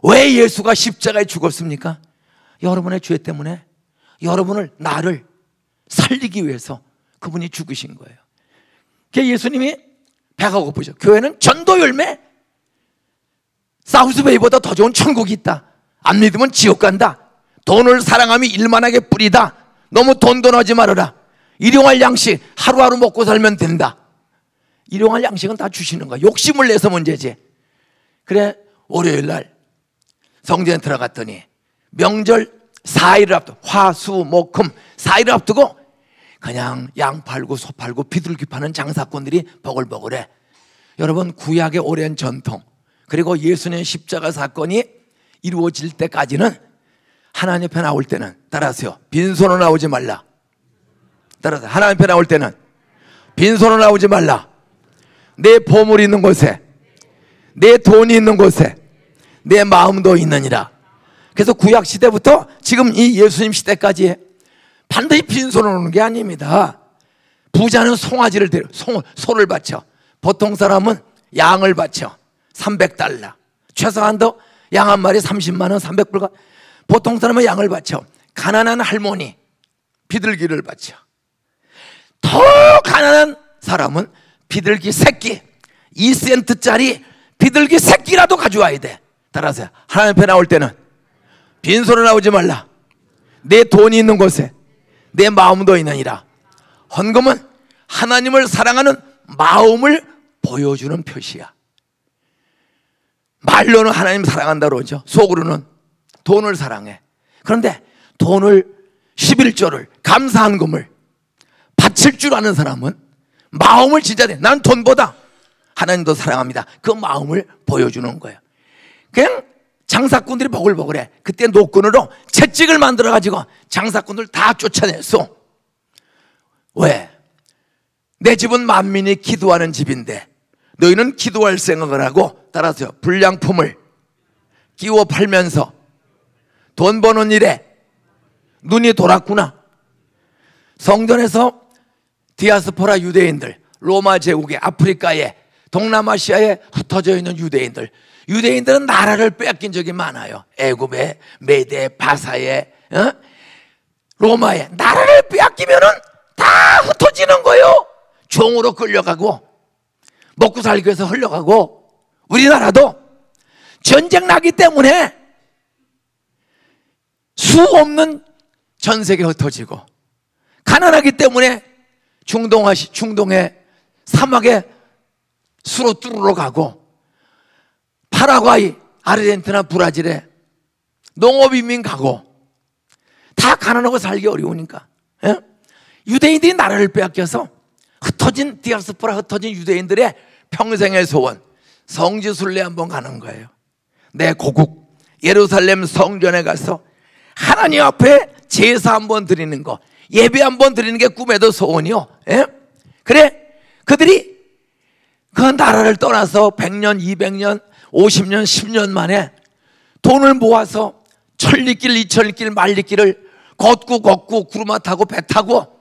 왜 예수가 십자가에 죽었습니까? 여러분의 죄 때문에 여러분을, 나를 살리기 위해서 그분이 죽으신 거예요. 예수님이 배가 고프죠. 교회는 전도 열매, 사우스베이보다 더 좋은 천국이 있다. 안 믿으면 지옥 간다. 돈을 사랑함이 일만하게 뿌리다. 너무 돈돈하지 말아라. 일용할 양식 하루하루 먹고 살면 된다. 일용할 양식은 다 주시는 거야. 욕심을 내서 문제지. 그래 월요일 날 성전에 들어갔더니 명절 4일을 앞두고, 화수목금 4일을 앞두고 그냥 양 팔고 소 팔고 비둘기 파는 장사꾼들이 버글버글해. 여러분, 구약의 오랜 전통, 그리고 예수님의 십자가 사건이 이루어질 때까지는 하나님 앞에 나올 때는, 따라하세요, 빈손으로 나오지 말라. 따라서 하나님 앞에 나올 때는 빈손으로 나오지 말라. 내 보물이 있는 곳에, 내 돈이 있는 곳에 내 마음도 있느니라. 그래서 구약 시대부터 지금 이 예수님 시대까지 반드시 빈손으로 오는 게 아닙니다. 부자는 송아지를 데려 소를 바쳐. 보통 사람은 양을 바쳐. 300달러. 최소한도 양 한 마리 30만 원, 300불. 보통 사람은 양을 바쳐. 가난한 할머니 비둘기를 바쳐. 더 가난한 사람은 비둘기 새끼, 2센트짜리 비둘기 새끼라도 가져와야 돼. 따라서 하나님 앞에 나올 때는 빈손으로 나오지 말라. 내 돈이 있는 곳에 내 마음도 있느니라. 헌금은 하나님을 사랑하는 마음을 보여주는 표시야. 말로는 하나님 사랑한다 그러죠. 속으로는 돈을 사랑해. 그런데 돈을 11조를 감사한금을 바칠 줄 아는 사람은 마음을 진짜 돼. 난 돈보다 하나님도 사랑합니다. 그 마음을 보여주는 거예요. 그냥 장사꾼들이 버글버글해. 그때 노끈으로 채찍을 만들어가지고 장사꾼들 다 쫓아냈어. 왜? 내 집은 만민이 기도하는 집인데 너희는 기도할 생각을 하고, 따라서 불량품을 끼워 팔면서 돈 버는 일에 눈이 돌았구나. 성전에서 디아스포라 유대인들, 로마 제국에, 아프리카에, 동남아시아에 흩어져 있는 유대인들은 나라를 뺏긴 적이 많아요. 애굽에, 메대, 바사에, 로마에 나라를 빼앗기면은 다 흩어지는 거예요. 종으로 끌려가고 먹고 살기 위해서 흘러가고. 우리나라도 전쟁 나기 때문에 수 없는 전세계 흩어지고, 가난하기 때문에 중동의 사막에 수로 뚫으러 가고, 파라과이, 아르헨티나, 브라질에 농업이민 가고, 다 가난하고 살기 어려우니까. 예? 유대인들이 나라를 빼앗겨서 흩어진 디아스포라, 흩어진 유대인들의 평생의 소원, 성지순례 한번 가는 거예요. 내 고국 예루살렘 성전에 가서 하나님 앞에 제사 한번 드리는 거, 예배 한번 드리는 게 꿈에도 소원이요. 예? 그래, 그들이 그 나라를 떠나서 100년, 200년, 50년, 10년 만에 돈을 모아서 천리길, 이천리길, 만리길을 걷고 구루마 타고 배 타고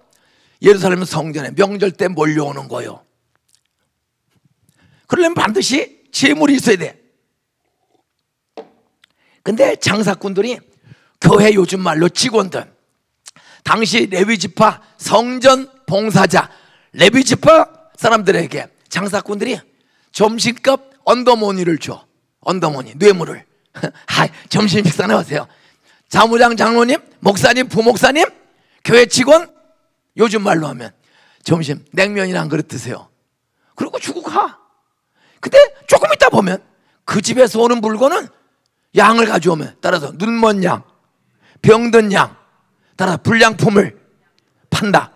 예루살렘 성전에 명절 때 몰려오는 거예요. 그러려면 반드시 재물이 있어야 돼. 근데 장사꾼들이, 교회 요즘 말로 직원들, 당시 레위지파 성전 봉사자, 레위지파 사람들에게 장사꾼들이 점심값 언더머니를 줘. 언더머니, 뇌물을. 점심 식사 나오세요. 사무장, 장로님, 목사님, 부목사님, 교회 직원, 요즘 말로 하면 점심 냉면이나 한 그릇 드세요. 그리고 주고 가. 근데 조금 있다 보면 그 집에서 오는 물건은 양을 가져오면, 따라서 눈먼 양, 병든 양, 따라서 불량품을 판다.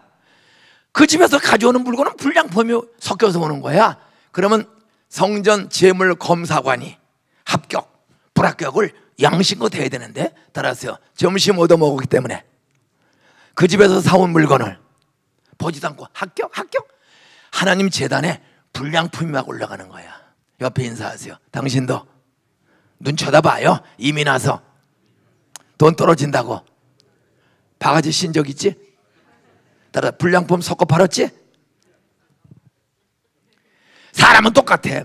그 집에서 가져오는 물건은 불량품이 섞여서 오는 거야. 그러면 성전 재물 검사관이 합격, 불합격을 양심껏 해야 되는데, 따라서요, 점심 얻어 먹었기 때문에 그 집에서 사온 물건을 보지도 않고 합격. 하나님 재단에 불량품이 막 올라가는 거야. 옆에 인사하세요. 당신도 눈 쳐다봐요. 이미 나서 돈 떨어진다고 바가지 신 적 있지? 따라 불량품 섞어 팔았지? 사람은 똑같아.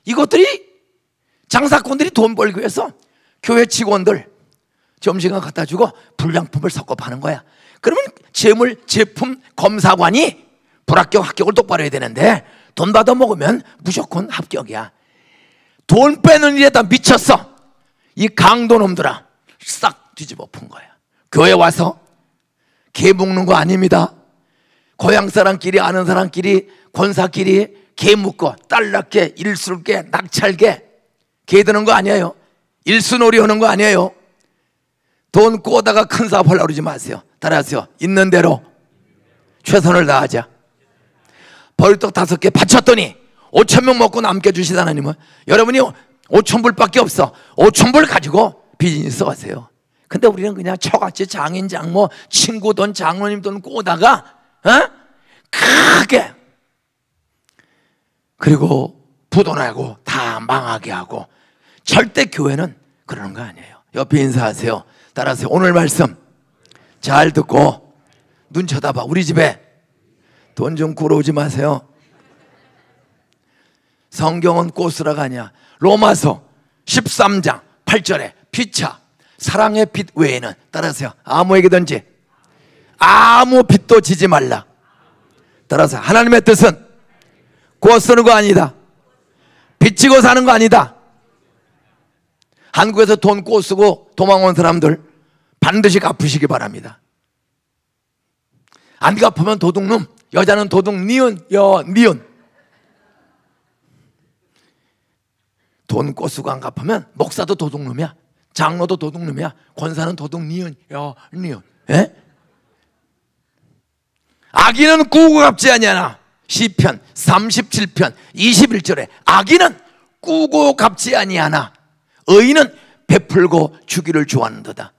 이것들이, 장사꾼들이 돈 벌기 위해서 교회 직원들 점심을 갖다 주고 불량품을 섞어 파는 거야. 그러면 재물, 제품 검사관이 불합격, 합격을 똑바로 해야 되는데 돈 받아 먹으면 무조건 합격이야. 돈 빼는 일에다 미쳤어. 이 강도놈들아, 싹 뒤집어 푼 거야. 교회 와서 개 묶는 거 아닙니다. 고향 사람끼리, 아는 사람끼리, 권사끼리 개 묶어 딸 낳게, 일술게, 낙찰게 개 드는 거 아니에요. 일수놀이 하는 거 아니에요. 돈 꼬다가 큰 사업 하려고 그러지 마세요. 따라하세요. 있는 대로 최선을 다하자. 버리떡 5개 바쳤더니 5,000명 먹고 남게 주시다. 하나님은 여러분이 5,000불밖에 없어. 5,000불 가지고 비즈니스 하세요. 근데 우리는 그냥 처같이 장인, 장모, 친구 돈, 장로님 돈 꼬다가 크게, 그리고 부도나고 다 망하게 하고. 절대 교회는 그러는 거 아니에요. 옆에 인사하세요. 따라하세요. 오늘 말씀 잘 듣고 눈 쳐다봐. 우리 집에 돈 좀 꾸러오지 마세요. 성경은 꽃으로가 아니야. 로마서 13장 8절에 피차 사랑의 빚 외에는, 따라서요, 아무에게든지 아무 빚도 지지 말라. 따라서 하나님의 뜻은 꽃 쓰는 거 아니다. 빚지고 사는 거 아니다. 한국에서 돈 꽃 쓰고 도망온 사람들 반드시 갚으시기 바랍니다. 안 갚으면 도둑놈, 여자는 도둑, 니은, 니은. 돈 꽃 쓰고 안 갚으면 목사도 도둑놈이야, 장로도 도둑놈이야, 권사는 도둑, 니은, 니은. 예? 악인은 꾸고 갚지 아니하나. 시편 37편 21절에 악인은 꾸고 갚지 아니하나 의인은 베풀고 주기를 좋아하는도다.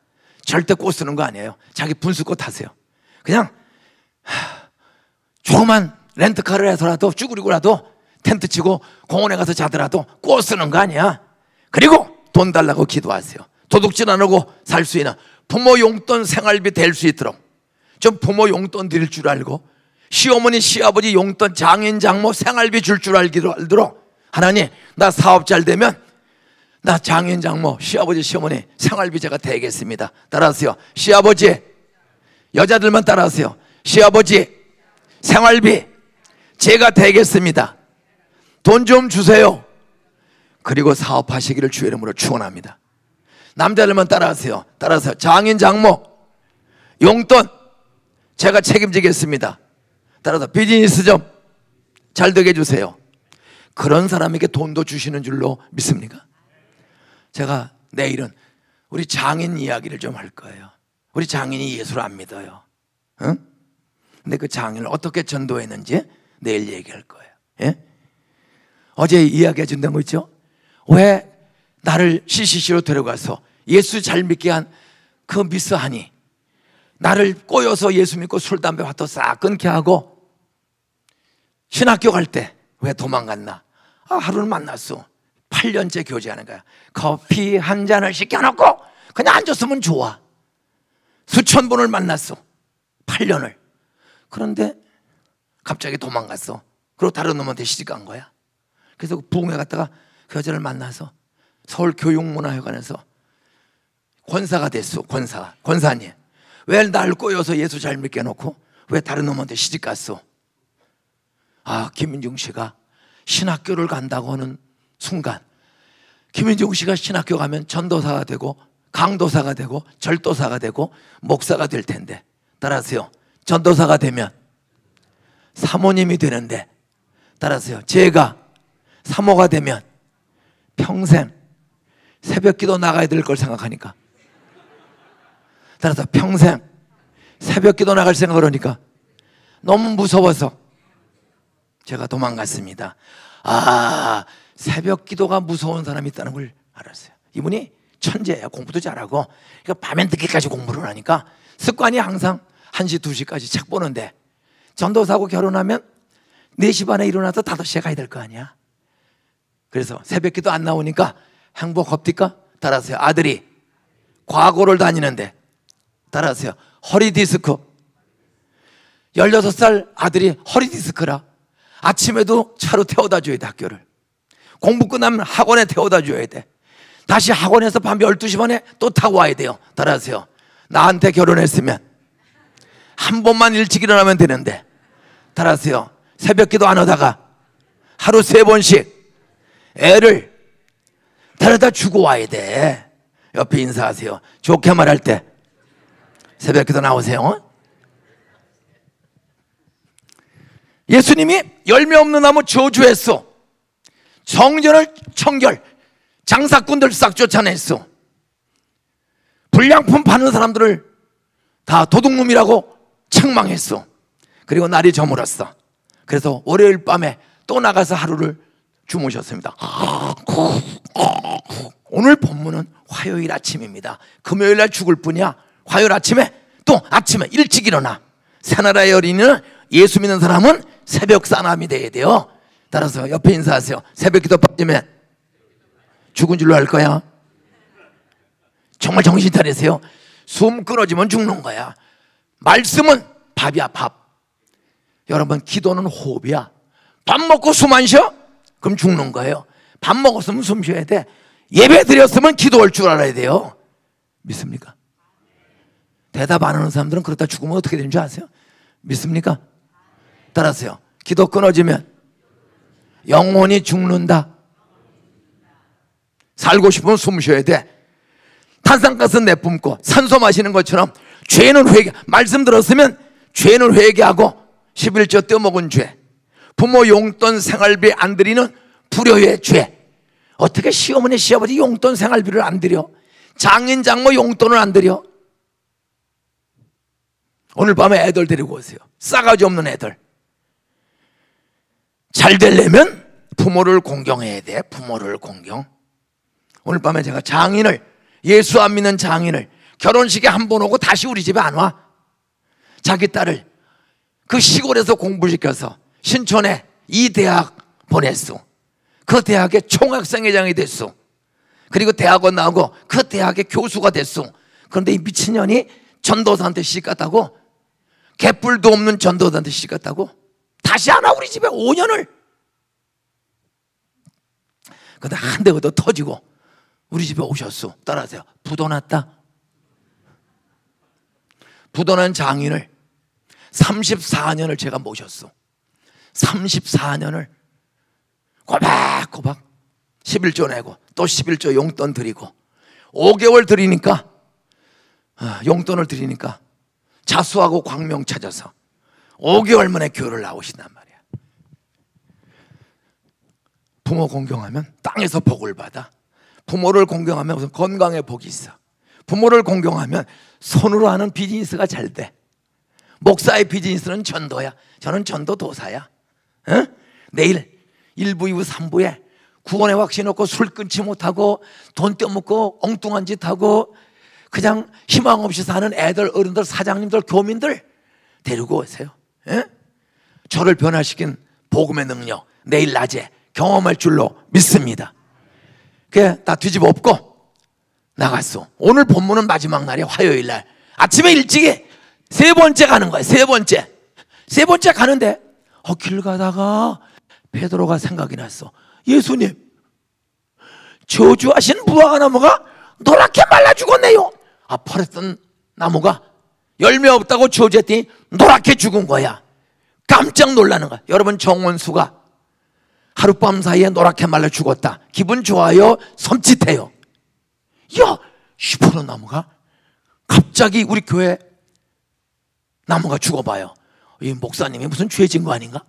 절대 꽃 쓰는 거 아니에요. 자기 분수꽃 하세요. 그냥 조그만 렌트카를 해서라도 쭈그리고라도 텐트 치고 공원에 가서 자더라도 꽃 쓰는 거 아니야. 그리고 돈 달라고 기도하세요. 도둑질 안 하고 살 수 있는 부모 용돈 생활비 될 수 있도록 좀 부모 용돈 드릴 줄 알고, 시어머니 시아버지 용돈 장인 장모 생활비 줄 알도록, 하나님 나 사업 잘 되면 나 장인 장모 시아버지 시어머니 생활비 제가 대겠습니다. 따라하세요. 시아버지, 여자들만 따라하세요. 시아버지 생활비 제가 대겠습니다. 돈 좀 주세요. 그리고 사업하시기를 주의 이름으로 축원합니다. 남자들만 따라하세요. 따라하세요. 장인 장모 용돈 제가 책임지겠습니다. 따라서 비즈니스 좀 잘 되게 해주세요. 그런 사람에게 돈도 주시는 줄로 믿습니까? 제가 내일은 우리 장인 이야기를 좀 할 거예요. 우리 장인이 예수를 안 믿어요. 응? 근데 그 장인을 어떻게 전도했는지 내일 얘기할 거예요. 예? 어제 이야기해 준다는 거 있죠? 왜 나를 CCC로 데려가서 예수 잘 믿게 한 그 미스하니 나를 꼬여서 예수 믿고 술 담배 화도 싹 끊게 하고 신학교 갈 때 왜 도망갔나? 하루는 만났어. 8년째 교제하는 거야. 커피 한 잔을 시켜놓고 그냥 앉았으면 좋아. 수천 번을 만났어. 8년을. 그런데 갑자기 도망갔어. 그리고 다른 놈한테 시집간 거야. 그래서 부흥회 갔다가 그 여자를 만나서 서울교육문화회관에서 권사가 됐어. 권사님 왜 날 꼬여서 예수 잘 믿게 해놓고 왜 다른 놈한테 시집갔어? 김민중 씨가 신학교를 간다고 하는 순간, 김민중 씨가 신학교 가면 전도사가 되고 강도사가 되고 절도사가 되고 목사가 될 텐데, 따라하세요. 전도사가 되면 사모님이 되는데, 따라하세요. 제가 사모가 되면 평생 새벽기도 나가야 될 걸 생각하니까, 따라서 평생 새벽기도 나갈 생각을 하니까 너무 무서워서 제가 도망갔습니다. 새벽기도가 무서운 사람이 있다는 걸 알았어요. 이분이 천재예요. 공부도 잘하고. 그러니까 밤에 늦게까지 공부를 하니까 습관이 항상 1시, 2시까지 책 보는데, 전도사하고 결혼하면 4시 반에 일어나서 5시에 가야 될 거 아니야. 그래서 새벽기도 안 나오니까 행복 없디까? 따라하세요. 아들이 과거를 다니는데, 따라하세요. 허리디스크. 16살 아들이 허리디스크라. 아침에도 차로 태워다 줘야 돼. 학교를 공부 끝나면 학원에 태워다 줘야 돼. 다시 학원에서 밤 12시 반에 또 타고 와야 돼요. 따라하세요. 나한테 결혼했으면 한 번만 일찍 일어나면 되는데, 따라하세요. 새벽기도 안 하다가 하루 3번씩 애를 데려다 주고 와야 돼. 옆에 인사하세요. 좋게 말할 때 새벽기도 나오세요. 예수님이 열매 없는 나무 저주했어. 성전을 청결, 장사꾼들 싹 쫓아냈어. 불량품 파는 사람들을 다 도둑놈이라고 책망했어. 그리고 날이 저물었어. 그래서 월요일 밤에 또 나가서 하루를 주무셨습니다. 오늘 본문은 화요일 아침입니다. 금요일 날 죽을 뿐이야. 화요일 아침에 또 아침에 일찍 일어나. 새나라의 어린이는, 예수 믿는 사람은 새벽 사람이 돼야 돼요. 따라서 옆에 인사하세요. 새벽기도 빠지면 죽은 줄로 알 거야. 정말 정신 차리세요. 숨 끊어지면 죽는 거야. 말씀은 밥이야, 밥. 여러분, 기도는 호흡이야. 밥 먹고 숨 안 쉬어? 그럼 죽는 거예요. 밥 먹었으면 숨 쉬어야 돼. 예배 드렸으면 기도할 줄 알아야 돼요. 믿습니까? 대답 안 하는 사람들은 그러다 죽으면 어떻게 되는 줄 아세요? 믿습니까? 따라하세요. 기도 끊어지면 영혼이 죽는다. 살고 싶으면 숨 쉬어야 돼. 탄산가스 내뿜고 산소 마시는 것처럼 죄는 회개, 말씀 들었으면 죄는 회개하고 11조 떼먹은 죄, 부모 용돈 생활비 안 드리는 불효의 죄. 어떻게 시어머니 시아버지 용돈 생활비를 안 드려? 장인 장모 용돈을 안 드려? 오늘 밤에 애들 데리고 오세요. 싸가지 없는 애들. 잘 되려면 부모를 공경해야 돼. 부모를 공경. 오늘 밤에 제가 장인을, 예수 안 믿는 장인을 결혼식에 한 번 오고 다시 우리 집에 안 와. 자기 딸을 그 시골에서 공부시켜서 신촌에 이 대학 보냈어. 그 대학의 총학생회장이 됐어. 그리고 대학원 나오고 그 대학의 교수가 됐어. 그런데 이 미친년이 전도사한테 시집갔다고, 개뿔도 없는 전도사한테 시집갔다고 다시 안 와 우리 집에 5년을. 근데 한 대 얻어 터지고 우리 집에 오셨어. 따라하세요. 부도났다. 부도난 장인을 34년을 제가 모셨어. 34년을 꼬박꼬박 11조 내고 또 11조 용돈 드리고 5개월 드리니까, 용돈을 드리니까 자수하고 광명 찾아서 5개월 만에 교회를 나오신단 말이야. 부모 공경하면 땅에서 복을 받아. 부모를 공경하면 무슨 건강에 복이 있어. 부모를 공경하면 손으로 하는 비즈니스가 잘 돼. 목사의 비즈니스는 전도야. 저는 전도 도사야. 내일 1부, 2부, 3부에 구원의 확신 없고 술 끊지 못하고 돈 떼먹고 엉뚱한 짓 하고 그냥 희망 없이 사는 애들, 어른들, 사장님들, 교민들 데리고 오세요. 저를 변화시킨 복음의 능력 내일 낮에 경험할 줄로 믿습니다. 그게 다 뒤집어 엎고 나갔어. 오늘 본문은 마지막 날이야. 화요일 날 아침에 일찍이 세 번째 가는 거야. 세 번째 가는데 길 가다가 베드로가 생각이 났어. 예수님, 저주하신 무화과 나무가 노랗게 말라 죽었네요. 퍼랬던 나무가 열매 없다고 저주했더니 노랗게 죽은 거야. 깜짝 놀라는 거야. 여러분, 정원수가 하룻밤 사이에 노랗게 말라 죽었다. 기분 좋아요? 섬찟해요? 야, 시퍼런 나무가 갑자기 우리 교회 나무가 죽어봐요. 이 목사님이 무슨 죄진 거 아닌가?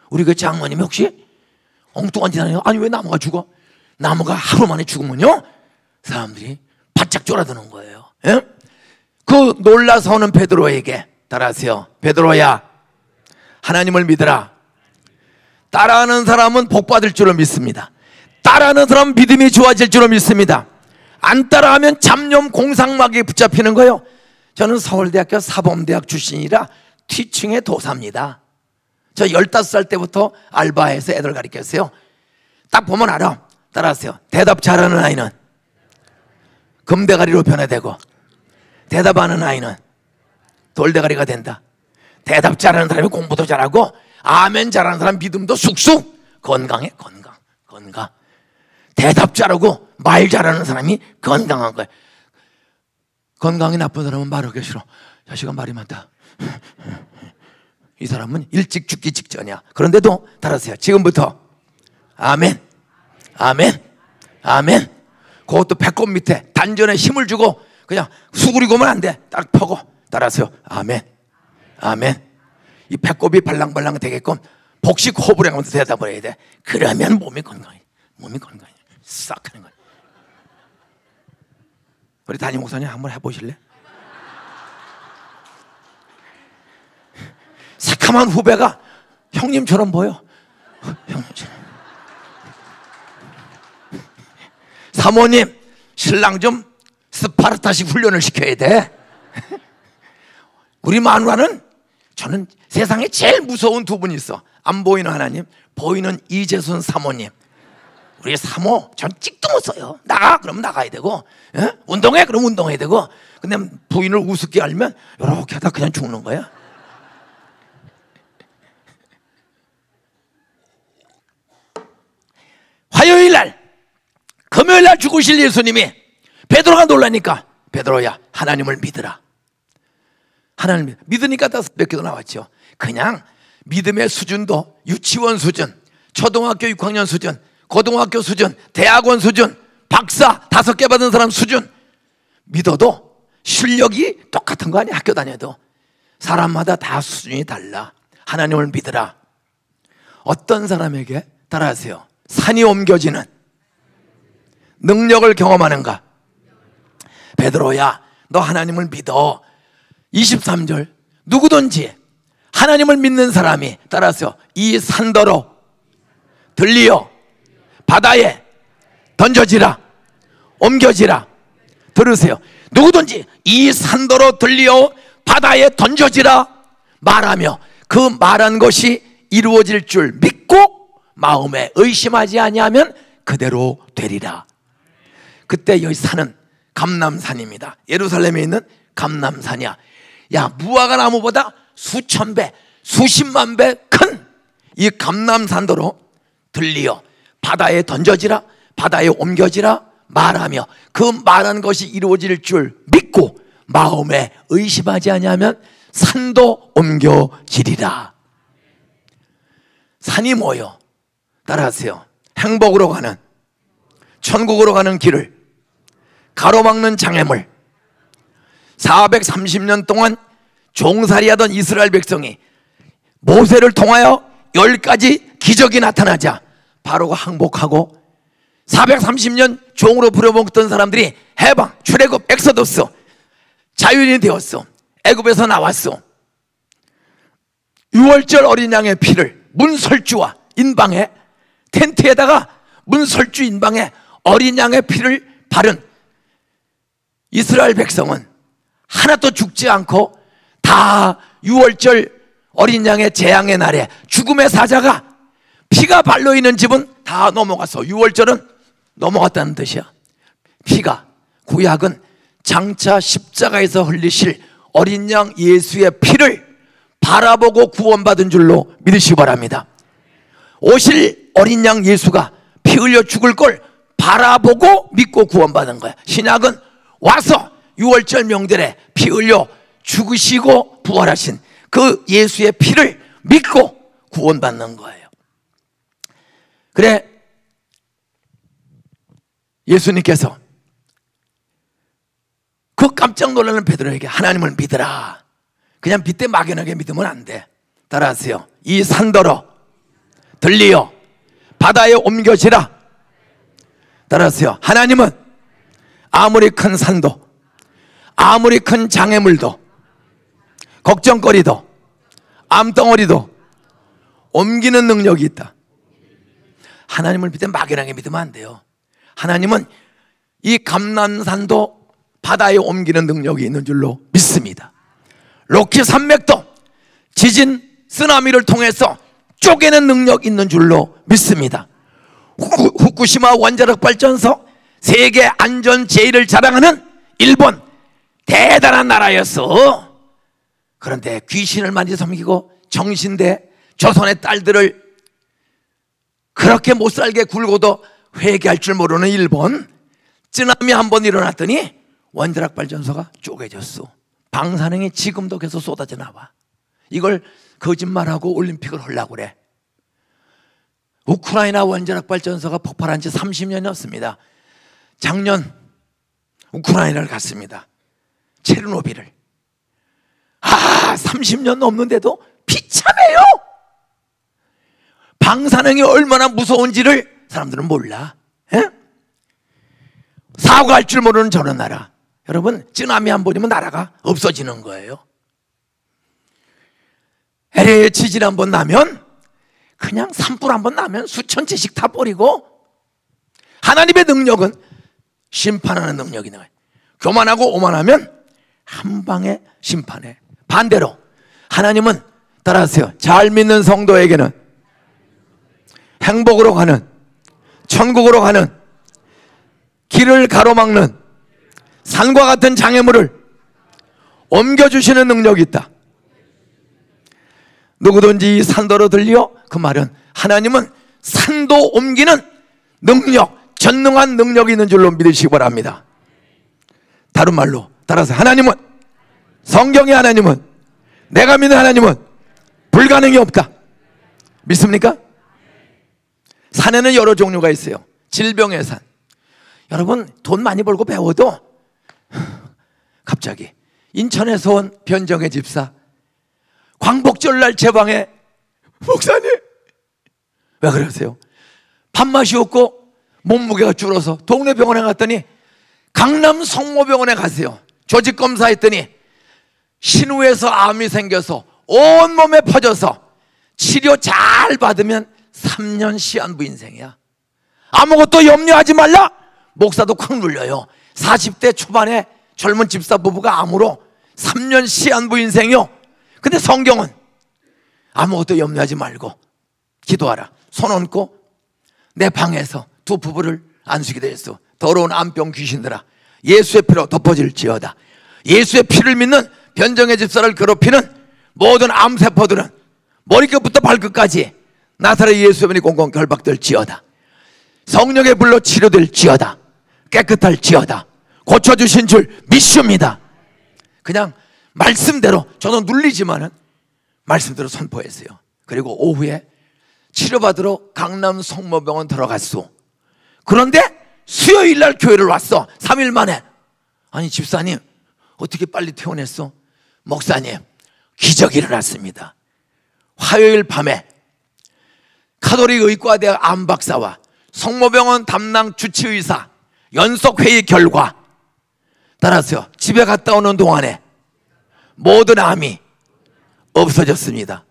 우리 그 장모님이 혹시 엉뚱한 짓 하네요? 아니, 왜 나무가 죽어? 나무가 하루 만에 죽으면요 사람들이 바짝 쫄아드는 거예요. 예? 그 놀라서 오는 베드로에게 따라하세요. 베드로야, 하나님을 믿으라. 따라하는 사람은 복 받을 줄로 믿습니다. 따라하는 사람은 믿음이 좋아질 줄로 믿습니다. 안 따라하면 잡념 공상마귀에 붙잡히는 거예요. 저는 서울대학교 사범대학 출신이라 티칭의 도사입니다. 저 15살 때부터 알바해서 애들 가르쳤어요. 딱 보면 알아. 따라하세요. 대답 잘하는 아이는 금대가리로 변화되고, 대답하는 아이는 돌대가리가 된다. 대답 잘하는 사람이 공부도 잘하고, 아멘 잘하는 사람 믿음도 쑥쑥 건강해. 건강. 대답 잘하고 말 잘하는 사람이 건강한 거야. 건강이 나쁜 사람은 말하기 싫어. 자식아 말이 많다. 이 사람은 일찍 죽기 직전이야. 그런데도 따라하세요. 지금부터 아멘, 아멘, 아멘. 그것도 배꼽 밑에 단전에 힘을 주고 그냥 수그리고만 안 돼. 딱 펴고 따라하세요. 아멘, 아멘. 이 배꼽이 발랑발랑 되게끔 복식 호흡을 하면서 대답을 해야 돼. 그러면 몸이 건강해. 싹 하는 거야. 우리 담임 목사님 한번 해보실래? 새카만 후배가 형님처럼 보여. 형님처럼. 사모님, 신랑 좀 스파르타식 훈련을 시켜야 돼. 우리 마누라는, 저는 세상에 제일 무서운 두 분이 있어. 안 보이는 하나님, 보이는 이재순 사모님. 우리 사모, 전 찍도 못 써요. 나가 그러면 나가야 되고, 운동해 그러면 운동해야 되고. 근데 부인을 우습게 알면 이렇게 하다 그냥 죽는 거야. 일요일 날 죽으실 예수님이 베드로가 놀라니까 베드로야 하나님을 믿으라. 하나님을 믿으니까 다 몇 개도 나왔죠. 그냥 믿음의 수준도 유치원 수준, 초등학교 6학년 수준, 고등학교 수준, 대학원 수준, 박사 5개 받은 사람 수준 믿어도 실력이 똑같은 거 아니야. 학교 다녀도 사람마다 다 수준이 달라. 하나님을 믿으라. 어떤 사람에게 따라하세요. 산이 옮겨지는 능력을 경험하는가? 베드로야 너 하나님을 믿어. 23절 누구든지 하나님을 믿는 사람이 따라하세요. 이 산더러 들리어 바다에 던져지라. 옮겨지라. 들으세요. 누구든지 이 산더러 들리어 바다에 던져지라 말하며 그 말한 것이 이루어질 줄 믿고 마음에 의심하지 아니하면 그대로 되리라. 그때 여기 산은 감람산입니다. 예루살렘에 있는 감람산이야. 야, 무화과 나무보다 수천 배, 수십만 배 큰 이 감람산도로 들리어 바다에 던져지라, 바다에 옮겨지라 말하며 그 말한 것이 이루어질 줄 믿고 마음에 의심하지 아니하면 산도 옮겨지리라. 산이 뭐요? 따라하세요. 행복으로 가는, 천국으로 가는 길을 가로막는 장애물. 430년 동안 종살이하던 이스라엘 백성이 모세를 통하여 10가지 기적이 나타나자 바로가 항복하고 430년 종으로 부려먹던 사람들이 해방, 출애굽, 엑소더스 자유인이 되었어. 애굽에서 나왔어. 6월절 어린 양의 피를 문설주와 인방에 텐트에다가 문설주 인방에 어린 양의 피를 바른 이스라엘 백성은 하나도 죽지 않고 다 6월절 어린 양의 재앙의 날에 죽음의 사자가 피가 발려있는 집은 다 넘어갔어. 6월절은 넘어갔다는 뜻이야. 피가, 구약은 장차 십자가에서 흘리실 어린 양 예수의 피를 바라보고 구원받은 줄로 믿으시기 바랍니다. 오실 어린 양 예수가 피 흘려 죽을 걸 바라보고 믿고 구원받은 거야. 신약은 와서 6월절 명절에 피 흘려 죽으시고 부활하신 그 예수의 피를 믿고 구원받는 거예요. 그래, 예수님께서 그 깜짝 놀라는 베드로에게 하나님을 믿으라. 그냥 빗대 막연하게 믿으면 안 돼. 따라하세요. 이 산더러 들리어 바다에 옮겨지라. 따라하세요. 하나님은 아무리 큰 산도, 아무리 큰 장애물도, 걱정거리도, 암덩어리도 옮기는 능력이 있다. 하나님을 빗대 막연하게 믿으면 안 돼요. 하나님은 이 감람산도 바다에 옮기는 능력이 있는 줄로 믿습니다. 로키 산맥도 지진, 쓰나미를 통해서 쪼개는 능력 있는 줄로 믿습니다. 후쿠시마 원자력 발전소 세계 안전 제일을 자랑하는 일본 대단한 나라였어. 그런데 귀신을 많이 섬기고 정신대 조선의 딸들을 그렇게 못살게 굴고도 회개할 줄 모르는 일본, 쓰나미 한번 일어났더니 원자력 발전소가 쪼개졌어. 방사능이 지금도 계속 쏟아져 나와. 이걸 거짓말하고 올림픽을 하려고 그래. 우크라이나 원자력 발전소가 폭발한 지 30년이었습니다. 작년 우크라이나를 갔습니다. 체르노빌을. 30년 넘는데도 비참해요. 방사능이 얼마나 무서운지를 사람들은 몰라. 사고할 줄 모르는 저런 나라. 여러분, 쓰나미 한 번이면 나라가 없어지는 거예요. LA에 지진 한 번 나면 그냥 산불 한 번 나면 수천 채씩 다 버리고. 하나님의 능력은 심판하는 능력이 있는 거예요. 교만하고 오만하면 한 방에 심판해. 반대로 하나님은, 따라하세요, 잘 믿는 성도에게는 행복으로 가는, 천국으로 가는, 길을 가로막는 산과 같은 장애물을 옮겨주시는 능력이 있다. 누구든지 이 산더러 들리어, 그 말은 하나님은 산도 옮기는 능력, 전능한 능력이 있는 줄로 믿으시기 바랍니다. 다른 말로 따라서 하나님은, 성경의 하나님은, 내가 믿는 하나님은 불가능이 없다. 믿습니까? 산에는 여러 종류가 있어요. 질병의 산. 여러분 돈 많이 벌고 배워도 갑자기 인천에서 온 변정의 집사, 광복절날 제 방에 목사님 왜 그러세요? 밥맛이 없고 몸무게가 줄어서 동네 병원에 갔더니 강남 성모병원에 가세요. 조직검사했더니 신우에서 암이 생겨서 온몸에 퍼져서 치료 잘 받으면 3년 시한부 인생이야. 아무것도 염려하지 말라. 목사도 콱 눌려요. 40대 초반에 젊은 집사 부부가 암으로 3년 시한부 인생이요. 근데 성경은 아무것도 염려하지 말고 기도하라. 손 얹고 내 방에서 두 부부를 안수기도 했어. 더러운 암병 귀신들아, 예수의 피로 덮어질지어다. 예수의 피를 믿는 변정의 집사를 괴롭히는 모든 암세포들은 머리끝부터 발끝까지 나사렛 예수의 이름이 공공 결박될지어다. 성령의 불로 치료될지어다. 깨끗할지어다. 고쳐주신 줄 믿습니다. 그냥 말씀대로, 저도 눌리지만은 말씀대로 선포했어요. 그리고 오후에 치료받으러 강남 성모병원 들어갔어. 그런데 수요일날 교회를 왔어. 3일 만에. 아니 집사님 어떻게 빨리 퇴원했어? 목사님 기적이 일어났습니다. 화요일 밤에 카톨릭 의과대학 암박사와 성모병원 담당 주치의사 연속회의 결과 따라서요, 집에 갔다 오는 동안에 모든 암이 없어졌습니다.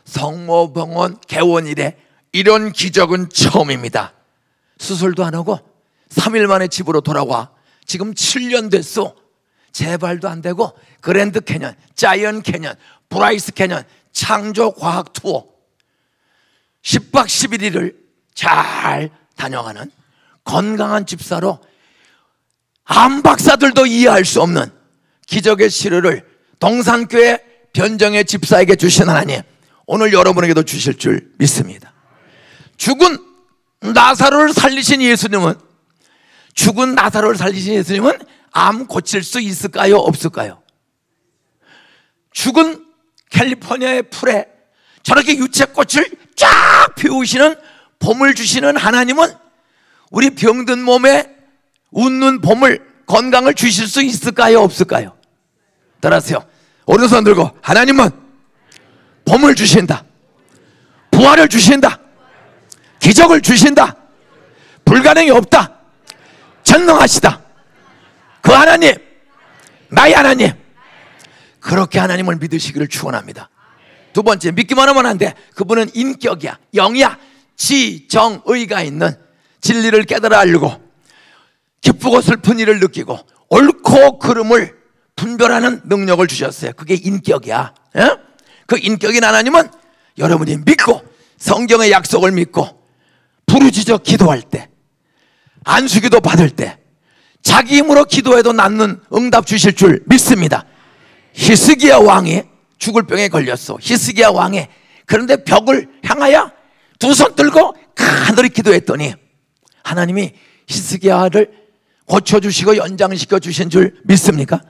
성모병원 개원 이래 이런 기적은 처음입니다. 수술도 안 하고 3일 만에 집으로 돌아와. 지금 7년 됐어. 재발도 안 되고 그랜드 캐년, 자이언 캐년, 브라이스 캐년 창조 과학 투어 10박 11일을 잘 다녀가는 건강한 집사로 암 박사들도 이해할 수 없는 기적의 시르를 동산교회 변정의 집사에게 주신 하나님, 오늘 여러분에게도 주실 줄 믿습니다. 죽은 나사로를 살리신 예수님은, 죽은 나사로를 살리신 예수님은 암 고칠 수 있을까요? 없을까요? 죽은 캘리포니아의 풀에 저렇게 유채꽃을 쫙 피우시는 봄을 주시는 하나님은 우리 병든 몸에 웃는 봄을, 건강을 주실 수 있을까요? 없을까요? 따라하세요. 오른손 들고 하나님은 봄을 주신다. 부활을 주신다. 기적을 주신다. 불가능이 없다. 전능하시다. 그 하나님, 나의 하나님, 그렇게 하나님을 믿으시기를 축원합니다. 두 번째, 믿기만 하면 안 돼. 그분은 인격이야, 영이야. 지정의가 있는, 진리를 깨달아 알고 기쁘고 슬픈 일을 느끼고 옳고 그름을 분별하는 능력을 주셨어요. 그게 인격이야. 예? 그 인격인 하나님은 여러분이 믿고 성경의 약속을 믿고 부르짖어 기도할 때, 안수기도 받을 때 자기 힘으로 기도해도 낫는 응답 주실 줄 믿습니다. 히스기야 왕이 죽을 병에 걸렸어. 히스기야 왕이. 그런데 벽을 향하여 두 손 들고 간절히 기도했더니 하나님이 히스기야를 고쳐주시고 연장시켜 주신 줄 믿습니까?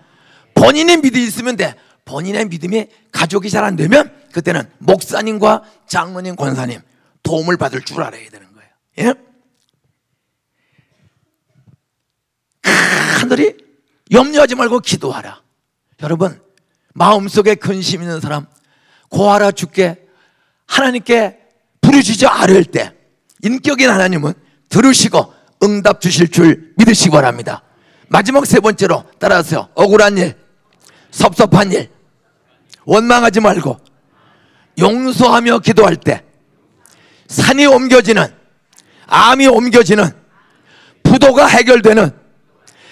본인의 믿음이 있으면 돼. 본인의 믿음이 가족이 잘 안 되면 그때는 목사님과 장로님, 권사님 도움을 받을 줄 알아야 되는 거예요. 예? 간절히 염려하지 말고 기도하라. 여러분, 마음속에 근심 있는 사람, 고하라 주께 하나님께 부르짖어 아뢰을 때 인격인 하나님은 들으시고 응답 주실 줄 믿으시기 바랍니다. 마지막 세 번째로 따라하세요. 억울한 일, 섭섭한 일, 원망하지 말고 용서하며 기도할 때 산이 옮겨지는, 암이 옮겨지는, 부도가 해결되는,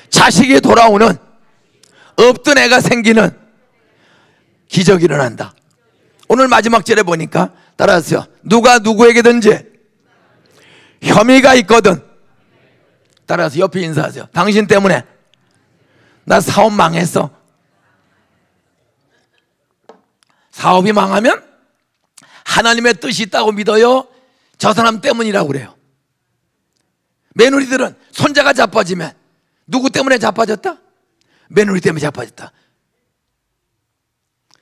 자식이 돌아오는, 없던 애가 생기는 기적이 일어난다. 오늘 마지막 절에 보니까 따라하세요. 누가 누구에게든지 혐의가 있거든, 따라서 옆에 인사하세요. 당신 때문에 나 사업 망했어. 사업이 망하면 하나님의 뜻이 있다고 믿어요? 저 사람 때문이라고 그래요. 며느리들은 손자가 자빠지면 누구 때문에 자빠졌다? 며느리 때문에 자빠졌다.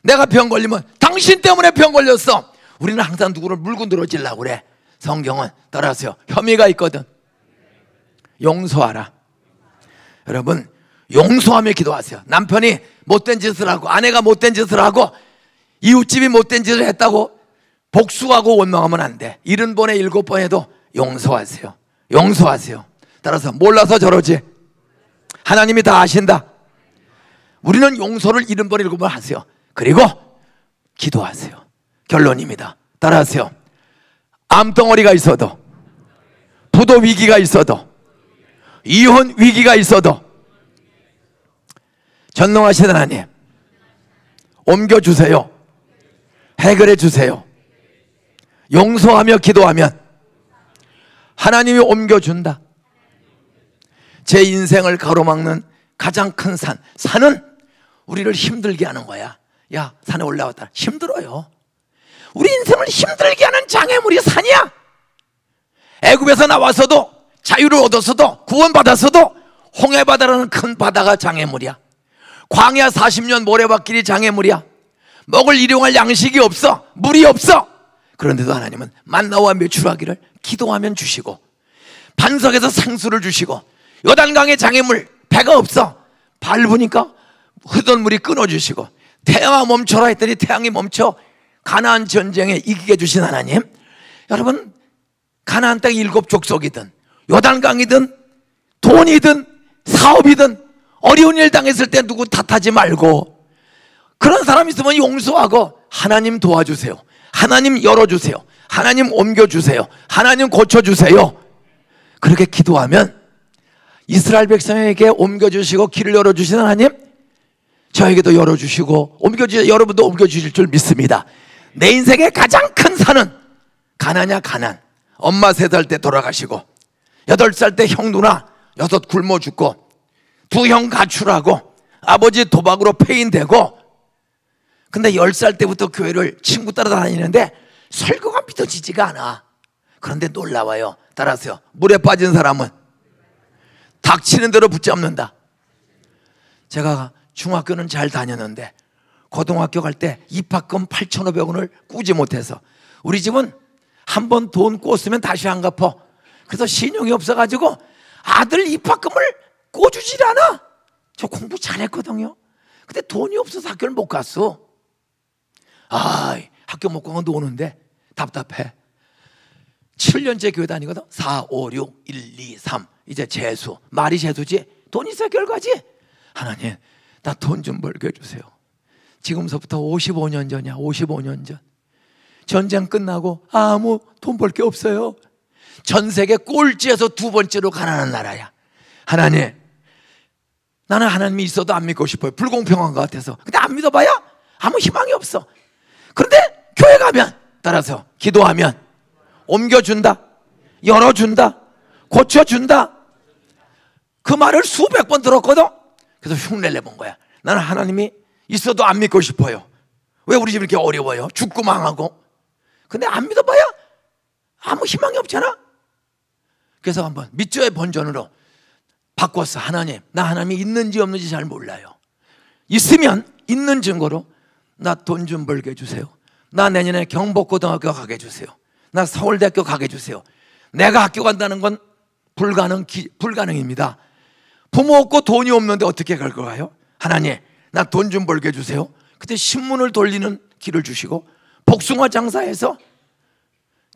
내가 병 걸리면 당신 때문에 병 걸렸어. 우리는 항상 누구를 물고 늘어지려고 그래. 성경은 따라하세요. 혐의가 있거든. 용서하라. 여러분, 용서하며 기도하세요. 남편이 못된 짓을 하고 아내가 못된 짓을 하고 이웃집이 못된 짓을 했다고 복수하고 원망하면 안 돼. 70번에 7번에도 용서하세요. 용서하세요. 따라서 몰라서 저러지. 하나님이 다 아신다. 우리는 용서를 70번 7번 하세요. 그리고 기도하세요. 결론입니다. 따라하세요. 암덩어리가 있어도, 부도 위기가 있어도, 이혼 위기가 있어도 전능하신 하나님 옮겨주세요. 해결해 주세요. 용서하며 기도하면 하나님이 옮겨준다. 제 인생을 가로막는 가장 큰 산은 우리를 힘들게 하는 거야. 야, 산에 올라왔다. 힘들어요. 우리 인생을 힘들게 하는 장애물이 산이야. 애굽에서 나와서도 자유를 얻었어도 구원받았어도 홍해바다라는 큰 바다가 장애물이야. 광야 40년 모래밭길이 장애물이야. 먹을 일용할 양식이 없어. 물이 없어. 그런데도 하나님은 만나와 메추라기를 기도하면 주시고, 반석에서 생수를 주시고, 요단강의 장애물 배가 없어. 밟으니까 흐르던 물이 끊어주시고, 태양아 멈춰라 했더니 태양이 멈춰 가나안 전쟁에 이기게 주신 하나님. 여러분, 가나안 땅 7족속이든 요단강이든 돈이든 사업이든 어려운 일 당했을 때 누구 탓하지 말고, 그런 사람 있으면 용서하고 하나님 도와주세요. 하나님 열어주세요. 하나님 옮겨주세요. 하나님 고쳐주세요. 그렇게 기도하면 이스라엘 백성에게 옮겨주시고 길을 열어주신 하나님, 저에게도 열어주시고 여러분도 옮겨주실 줄 믿습니다. 내 인생의 가장 큰 산은 가나냐? 가난. 엄마 3살 때 돌아가시고 8살 때 형 누나 6 굶어 죽고 2 형 가출하고 아버지 도박으로 폐인되고, 근데 10살 때부터 교회를 친구 따라다니는데 설교가 믿어지지가 않아. 그런데 놀라워요. 따라하세요. 물에 빠진 사람은 닥치는 대로 붙잡는다. 제가 중학교는 잘 다녔는데 고등학교 갈 때 입학금 8,500원을 꾸지 못해서, 우리 집은 한 번 돈 꿨으면 다시 안 갚아. 그래서 신용이 없어가지고 아들 입학금을 꿔주질 않아. 저 공부 잘했거든요. 근데 돈이 없어서 학교를 못 갔어. 학교 못 가면 노는데 답답해. 7년째 교회 다니거든. 4, 5, 6, 1, 2, 3 이제 재수. 말이 재수지. 돈 있어야 결과지. 하나님, 나 돈 좀 벌게 해주세요. 지금서부터 55년 전이야. 55년 전. 전쟁 끝나고 아무 돈 벌 게 없어요. 전 세계 꼴찌에서 2번째로 가난한 나라야. 하나님, 나는 하나님이 있어도 안 믿고 싶어요. 불공평한 것 같아서. 근데 안 믿어봐야 아무 희망이 없어. 그런데 교회 가면, 따라서 기도하면 옮겨준다, 열어준다, 고쳐준다. 그 말을 수백 번 들었거든. 그래서 흉내를 내본 거야. 나는 하나님이 있어도 안 믿고 싶어요. 왜 우리 집 이렇게 어려워요? 죽고 망하고. 근데 안 믿어봐야 아무 희망이 없잖아. 그래서 한번 믿죠의 본전으로 바꿨어. 하나님, 나 하나님이 있는지 없는지 잘 몰라요. 있으면 있는 증거로 나 돈 좀 벌게 해주세요. 나 내년에 경복고등학교 가게 해주세요. 나 서울대학교 가게 해주세요. 내가 학교 간다는 건 불가능입니다. 부모 없고 돈이 없는데 어떻게 갈 거예요? 하나님, 나 돈 좀 벌게 해주세요. 그때 신문을 돌리는 길을 주시고, 복숭아 장사해서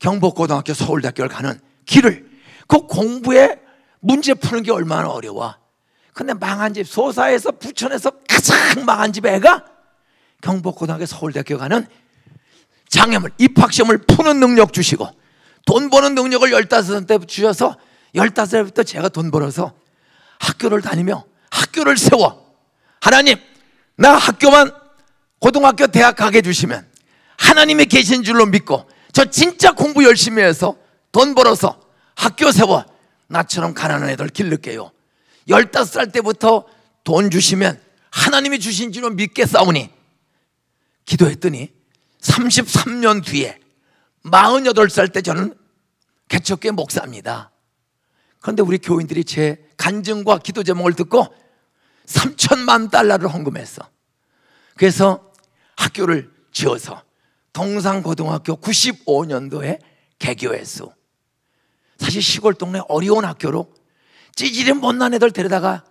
경복고등학교 서울대학교를 가는 길을, 그 공부에 문제 푸는 게 얼마나 어려워. 근데 망한 집, 소사에서 부천에서 가장 망한 집 애가 경복고등학교 서울대학교 가는 장애물, 입학시험을 푸는 능력 주시고, 돈 버는 능력을 15살 때 주셔서 15살부터 제가 돈 벌어서 학교를 다니며 학교를 세워. 하나님, 나 학교만 고등학교 대학 가게 해주시면 하나님이 계신 줄로 믿고, 저 진짜 공부 열심히 해서 돈 벌어서 학교 세워 나처럼 가난한 애들 기를게요. 15살 때부터 돈 주시면 하나님이 주신 줄로 믿겠사오니, 기도했더니 33년 뒤에 48살 때 저는 개척교회 목사입니다. 그런데 우리 교인들이 제 간증과 기도 제목을 듣고 3천만 달러를 헌금했어. 그래서 학교를 지어서 동산고등학교 95년도에 개교했어. 사실 시골 동네 어려운 학교로 찌질이 못난 애들 데려다가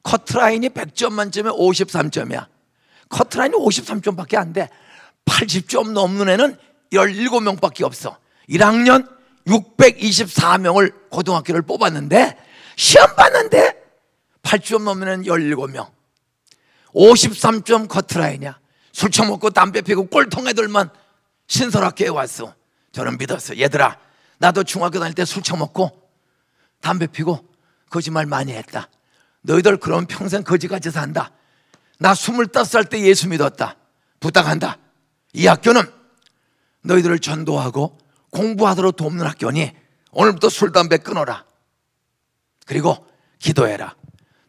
커트라인이 100점 만점에 53점이야. 커트라인이 53점밖에 안 돼. 80점 넘는 애는 17명밖에 없어. 1학년 624명을 고등학교를 뽑았는데 시험 봤는데 80점 넘는 애는 17명. 53점 커트라인이야. 술 처먹고 담배 피고 꼴통 애들만 신설학교에 왔어. 저는 믿었어. 얘들아, 나도 중학교 다닐 때 술 처먹고 담배 피고 거짓말 많이 했다. 너희들 그럼 평생 거지같이 산다. 나 25살 때 예수 믿었다. 부탁한다. 이 학교는 너희들을 전도하고 공부하도록 돕는 학교니 오늘부터 술, 담배 끊어라. 그리고 기도해라.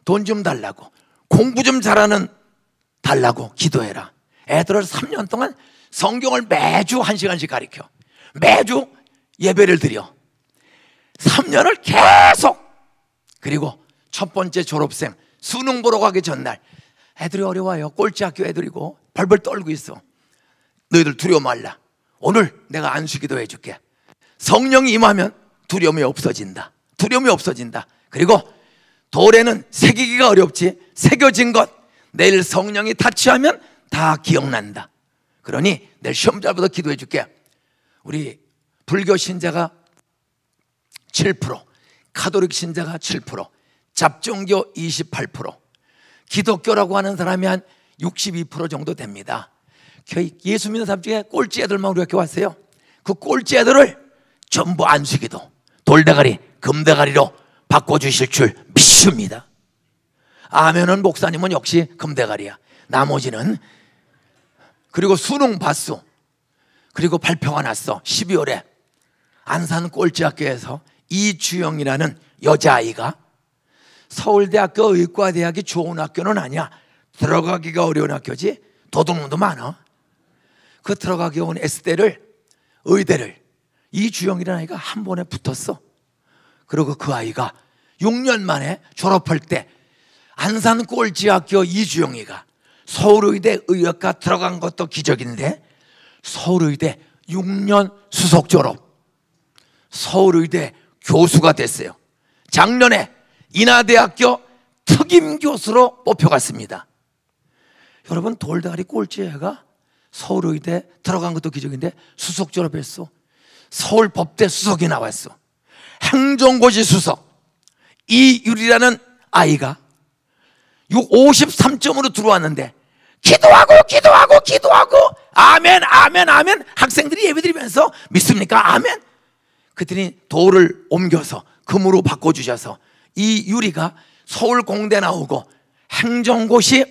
돈 좀 달라고, 공부 좀 잘하는 달라고 기도해라. 애들을 3년 동안 성경을 매주 1시간씩 가르쳐. 매주 예배를 드려. 3년을 계속. 그리고 첫 번째 졸업생 수능 보러 가기 전날 애들이 어려워요. 꼴찌학교 애들이고 벌벌 떨고 있어. 너희들 두려워 말라. 오늘 내가 안수기도 해줄게. 성령이 임하면 두려움이 없어진다. 두려움이 없어진다. 그리고 돌에는 새기기가 어렵지 새겨진 것 내일 성령이 타치하면 다 기억난다. 그러니 내일 시험 잘 보도록 기도해 줄게. 우리 불교 신자가 7%, 가톨릭 신자가 7%, 잡종교 28%, 기독교라고 하는 사람이 한 62% 정도 됩니다. 예수 믿는 사람 중에 꼴찌 애들만 우리 학교 왔어요. 그 꼴찌 애들을 전부 안수기도, 돌대가리, 금대가리로 바꿔주실 줄 믿습니다. 아멘은 목사님은 역시 금대가리야. 나머지는. 그리고 수능 봤어. 그리고 발표가 났어. 12월에 안산 꼴찌학교에서 이주영이라는 여자아이가 서울대학교 의과대학이 좋은 학교는 아니야. 들어가기가 어려운 학교지. 도둑놈도 많아. 그 들어가기 어려운 S대를, 의대를 이주영이라는 아이가 한 번에 붙었어. 그리고 그 아이가 6년 만에 졸업할 때 안산 꼴찌학교 이주영이가 서울의대 의학과 들어간 것도 기적인데 서울의대 6년 수석 졸업, 서울의대 교수가 됐어요. 작년에 인하대학교 특임 교수로 뽑혀갔습니다. 여러분, 돌다리 꼴찌애가 서울의대 들어간 것도 기적인데 수석 졸업했어. 서울법대 수석이 나왔어. 행정고시 수석. 이유리라는 아이가 53점으로 들어왔는데 기도하고 아멘 아멘 아멘 학생들이 예배드리면서 믿습니까? 아멘. 그랬더니 돌을 옮겨서 금으로 바꿔주셔서 이유리가 서울공대 나오고 행정고시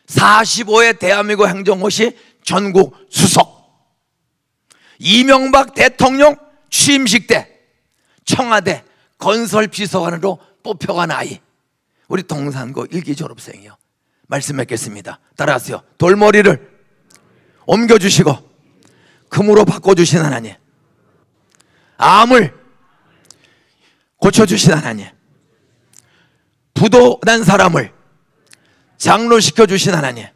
45회 대한민국 행정고시 전국 수석, 이명박 대통령 취임식 때 청와대 건설비서관으로 뽑혀간 아이, 우리 동산고 1기 졸업생이요. 말씀 맺겠습니다. 따라하세요. 돌머리를 옮겨주시고 금으로 바꿔주신 하나님, 암을 고쳐주신 하나님, 부도난 사람을 장로시켜주신 하나님,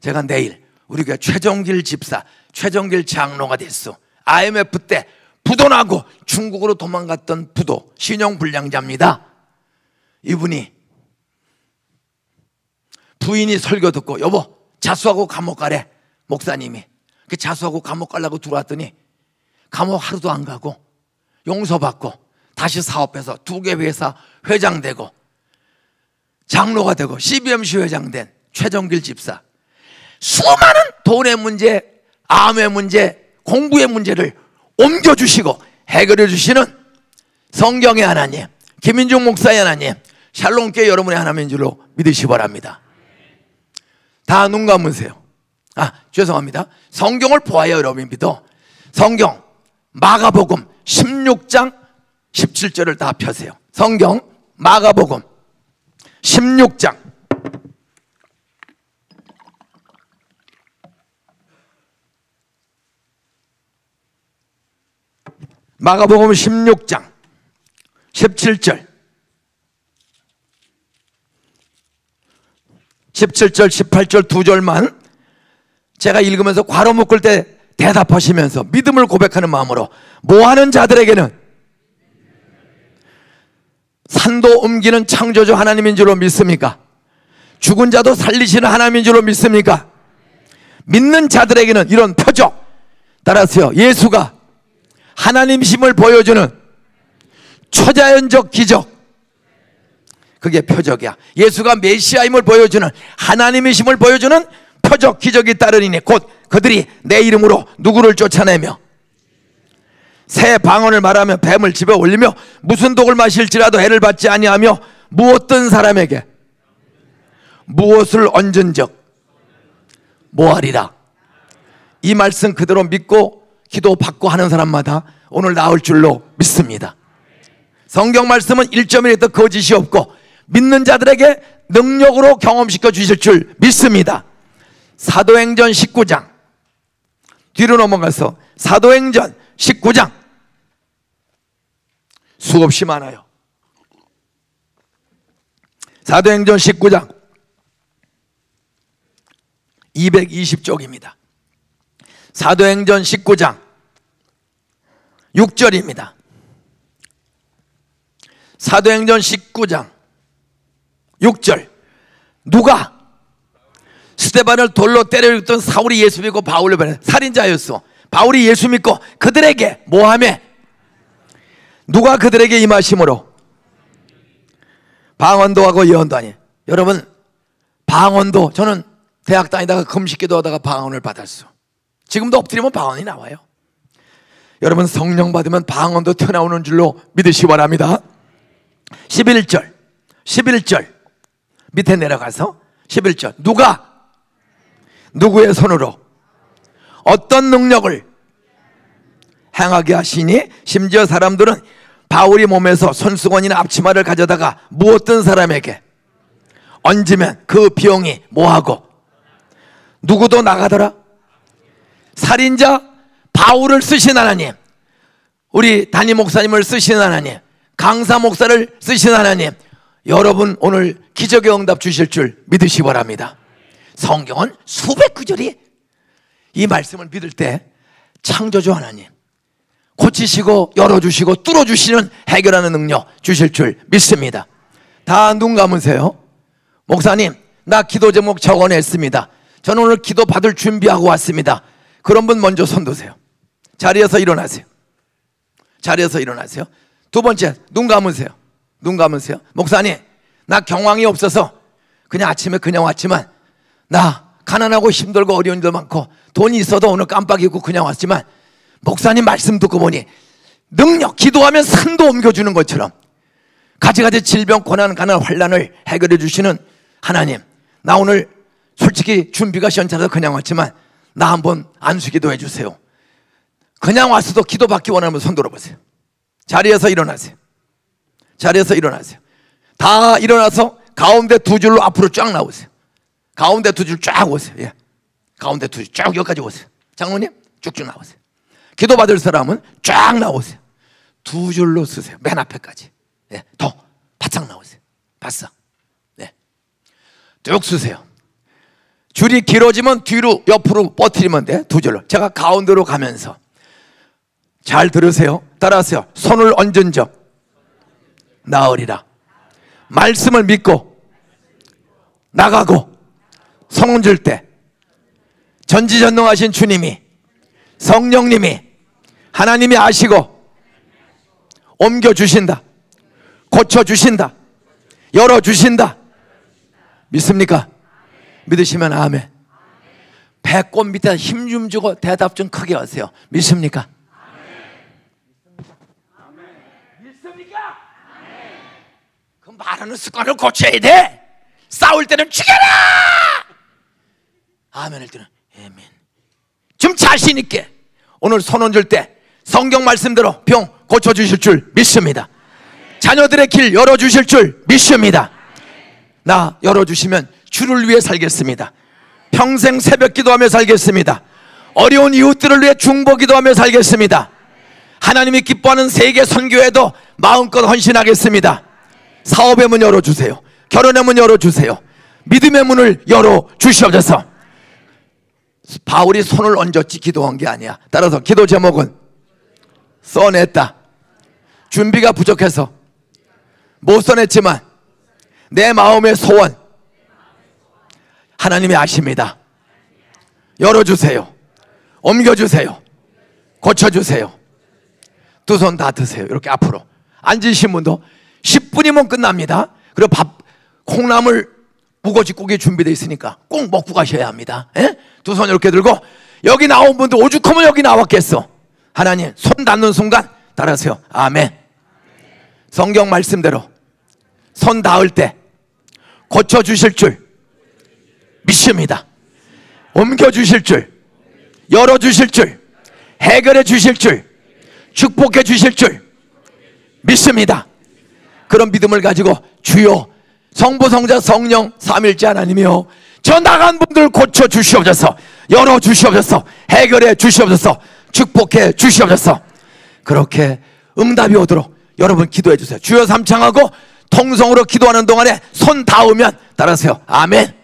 제가 내일 우리 교회 최정길 집사, 최정길 장로가 됐어. IMF 때 부도나고 중국으로 도망갔던 부도 신용불량자입니다. 이분이 부인이 설교 듣고 여보 자수하고 감옥 가래. 목사님이 그 자수하고 감옥 가려고 들어왔더니 감옥 하루도 안 가고 용서받고 다시 사업해서 2개 회사 회장 되고 장로가 되고 CBMC 회장 된 최정길 집사. 수많은 돈의 문제, 암의 문제, 공부의 문제를 옮겨주시고 해결해 주시는 성경의 하나님, 김인중 목사의 하나님, 샬롬교회 여러분의 하나님인 줄로 믿으시기 바랍니다. 다 눈 감으세요. 죄송합니다. 성경을 보아야 여러분이 믿어. 성경 마가복음 16장 17절을 다 펴세요. 성경 마가복음 16장 마가복음 16장 17절 18절 두 절만 제가 읽으면서 괄호 묶을 때 대답하시면서 믿음을 고백하는 마음으로 뭐하는 자들에게는 산도 옮기는 창조주 하나님인 줄로 믿습니까? 죽은 자도 살리시는 하나님인 줄로 믿습니까? 믿는 자들에게는 이런 표적, 따라서요, 예수가 하나님심을 보여주는 초자연적 기적, 그게 표적이야. 예수가 메시아임을 보여주는, 하나님이심을 보여주는 표적 기적이 따르리니 곧 그들이 내 이름으로 누구를 쫓아내며 새 방언을 말하며 뱀을 집에 올리며 무슨 독을 마실지라도 해를 받지 아니하며 무엇든 사람에게 무엇을 얹은적 뭐하리라. 이 말씀 그대로 믿고 기도 받고 하는 사람마다 오늘 나올 줄로 믿습니다. 성경 말씀은 1.1에도 거짓이 없고 믿는 자들에게 능력으로 경험시켜 주실 줄 믿습니다. 사도행전 19장 뒤로 넘어가서 사도행전 19장 수없이 많아요. 사도행전 19장 220쪽입니다. 사도행전 19장 6절입니다. 사도행전 19장 6절 누가 스데반을 돌로 때려 죽던 사울이 예수 믿고 바울을 보내 살인자였어. 바울이 예수 믿고 그들에게 뭐하며 누가 그들에게 임하심으로 방언도 하고 예언도 하니. 여러분 방언도, 저는 대학 다니다가 금식기도 하다가 방언을 받았어. 지금도 엎드리면 방언이 나와요. 여러분 성령 받으면 방언도 튀어나오는 줄로 믿으시기 바랍니다. 11절 밑에 내려가서 11절 누가 누구의 손으로 어떤 능력을 행하게 하시니 심지어 사람들은 바울이 몸에서 손수건이나 앞치마를 가져다가 무엇든 사람에게 얹으면 그 비용이 뭐하고 누구도 나가더라. 살인자 바울을 쓰신 하나님, 우리 담임 목사님을 쓰신 하나님, 강사 목사를 쓰신 하나님, 여러분 오늘 기적의 응답 주실 줄 믿으시기 바랍니다. 성경은 수백 구절이 이 말씀을 믿을 때 창조주 하나님 고치시고 열어주시고 뚫어주시는 해결하는 능력 주실 줄 믿습니다. 다 눈 감으세요. 목사님 나 기도 제목 적어냈습니다. 저는 오늘 기도 받을 준비하고 왔습니다. 그런 분 먼저 손 드세요. 자리에서 일어나세요. 자리에서 일어나세요. 두 번째 눈 감으세요. 눈 감으세요. 목사님 나 경황이 없어서 그냥 아침에 그냥 왔지만 나 가난하고 힘들고 어려운 일도 많고 돈이 있어도 오늘 깜빡이고 그냥 왔지만 목사님 말씀 듣고 보니 능력, 기도하면 산도 옮겨주는 것처럼 가지가지 질병, 고난, 가난, 환난을 해결해 주시는 하나님, 나 오늘 솔직히 준비가 시원찮아서 그냥 왔지만 나 한번 안수기도 해주세요. 그냥 왔어도 기도받기 원하면 손 들어보세요. 자리에서 일어나세요. 자리에서 일어나세요. 다 일어나서 가운데 두 줄로 앞으로 쫙 나오세요. 가운데 두 줄 쫙 오세요. 예. 가운데 두 줄 쫙 여기까지 오세요. 장로님 쭉쭉 나오세요. 기도받을 사람은 쫙 나오세요. 두 줄로 쓰세요. 맨 앞에까지. 예. 더 바짝 나오세요. 바싹. 네. 쭉 쓰세요. 줄이 길어지면 뒤로 옆으로 뻗트리면 돼. 두 줄로. 제가 가운데로 가면서 잘 들으세요. 따라하세요. 손을 얹은 적 나으리라. 말씀을 믿고 나가고 손 얹을 때 전지전능하신 주님이, 성령님이, 하나님이 아시고 옮겨주신다, 고쳐주신다, 열어주신다. 믿습니까? 믿으시면 아멘. 배꼽 밑에 힘 좀 주고 대답 좀 크게 하세요. 믿습니까? 믿습니까? 그 말하는 습관을 고쳐야 돼. 싸울 때는 죽여라! 아멘을 때는 아멘. 좀 자신 있게 오늘 손 얹을 때 성경 말씀대로 병 고쳐주실 줄 믿습니다. 자녀들의 길 열어주실 줄 믿습니다. 나 열어주시면 주를 위해 살겠습니다. 평생 새벽 기도하며 살겠습니다. 어려운 이웃들을 위해 중보 기도하며 살겠습니다. 하나님이 기뻐하는 세계 선교회도 마음껏 헌신하겠습니다. 사업의 문 열어주세요. 결혼의 문 열어주세요. 믿음의 문을 열어주시옵소서. 바울이 손을 얹었지 기도한 게 아니야. 따라서 기도 제목은 써냈다. 준비가 부족해서 못 써냈지만 내 마음의 소원 하나님이 아십니다. 열어주세요. 옮겨주세요. 고쳐주세요. 두 손 다 드세요. 이렇게 앞으로 앉으신 분도 10분이면 끝납니다. 그리고 콩나물 무거지국이 준비되어 있으니까 꼭 먹고 가셔야 합니다. 두 손 이렇게 들고, 여기 나온 분도 오죽하면 여기 나왔겠어. 하나님 손 닿는 순간 따라하세요. 아멘. 성경 말씀대로 손 닿을 때 고쳐주실 줄 믿습니다. 옮겨주실 줄, 열어주실 줄, 해결해 주실 줄, 축복해 주실 줄 믿습니다. 그런 믿음을 가지고 주여 성부 성자 성령 삼일째 하나님이여, 저 나간 분들 고쳐 주시옵소서, 열어 주시옵소서, 해결해 주시옵소서, 축복해 주시옵소서. 그렇게 응답이 오도록 여러분 기도해 주세요. 주여 삼창하고 통성으로 기도하는 동안에 손 닿으면 따라하세요. 아멘.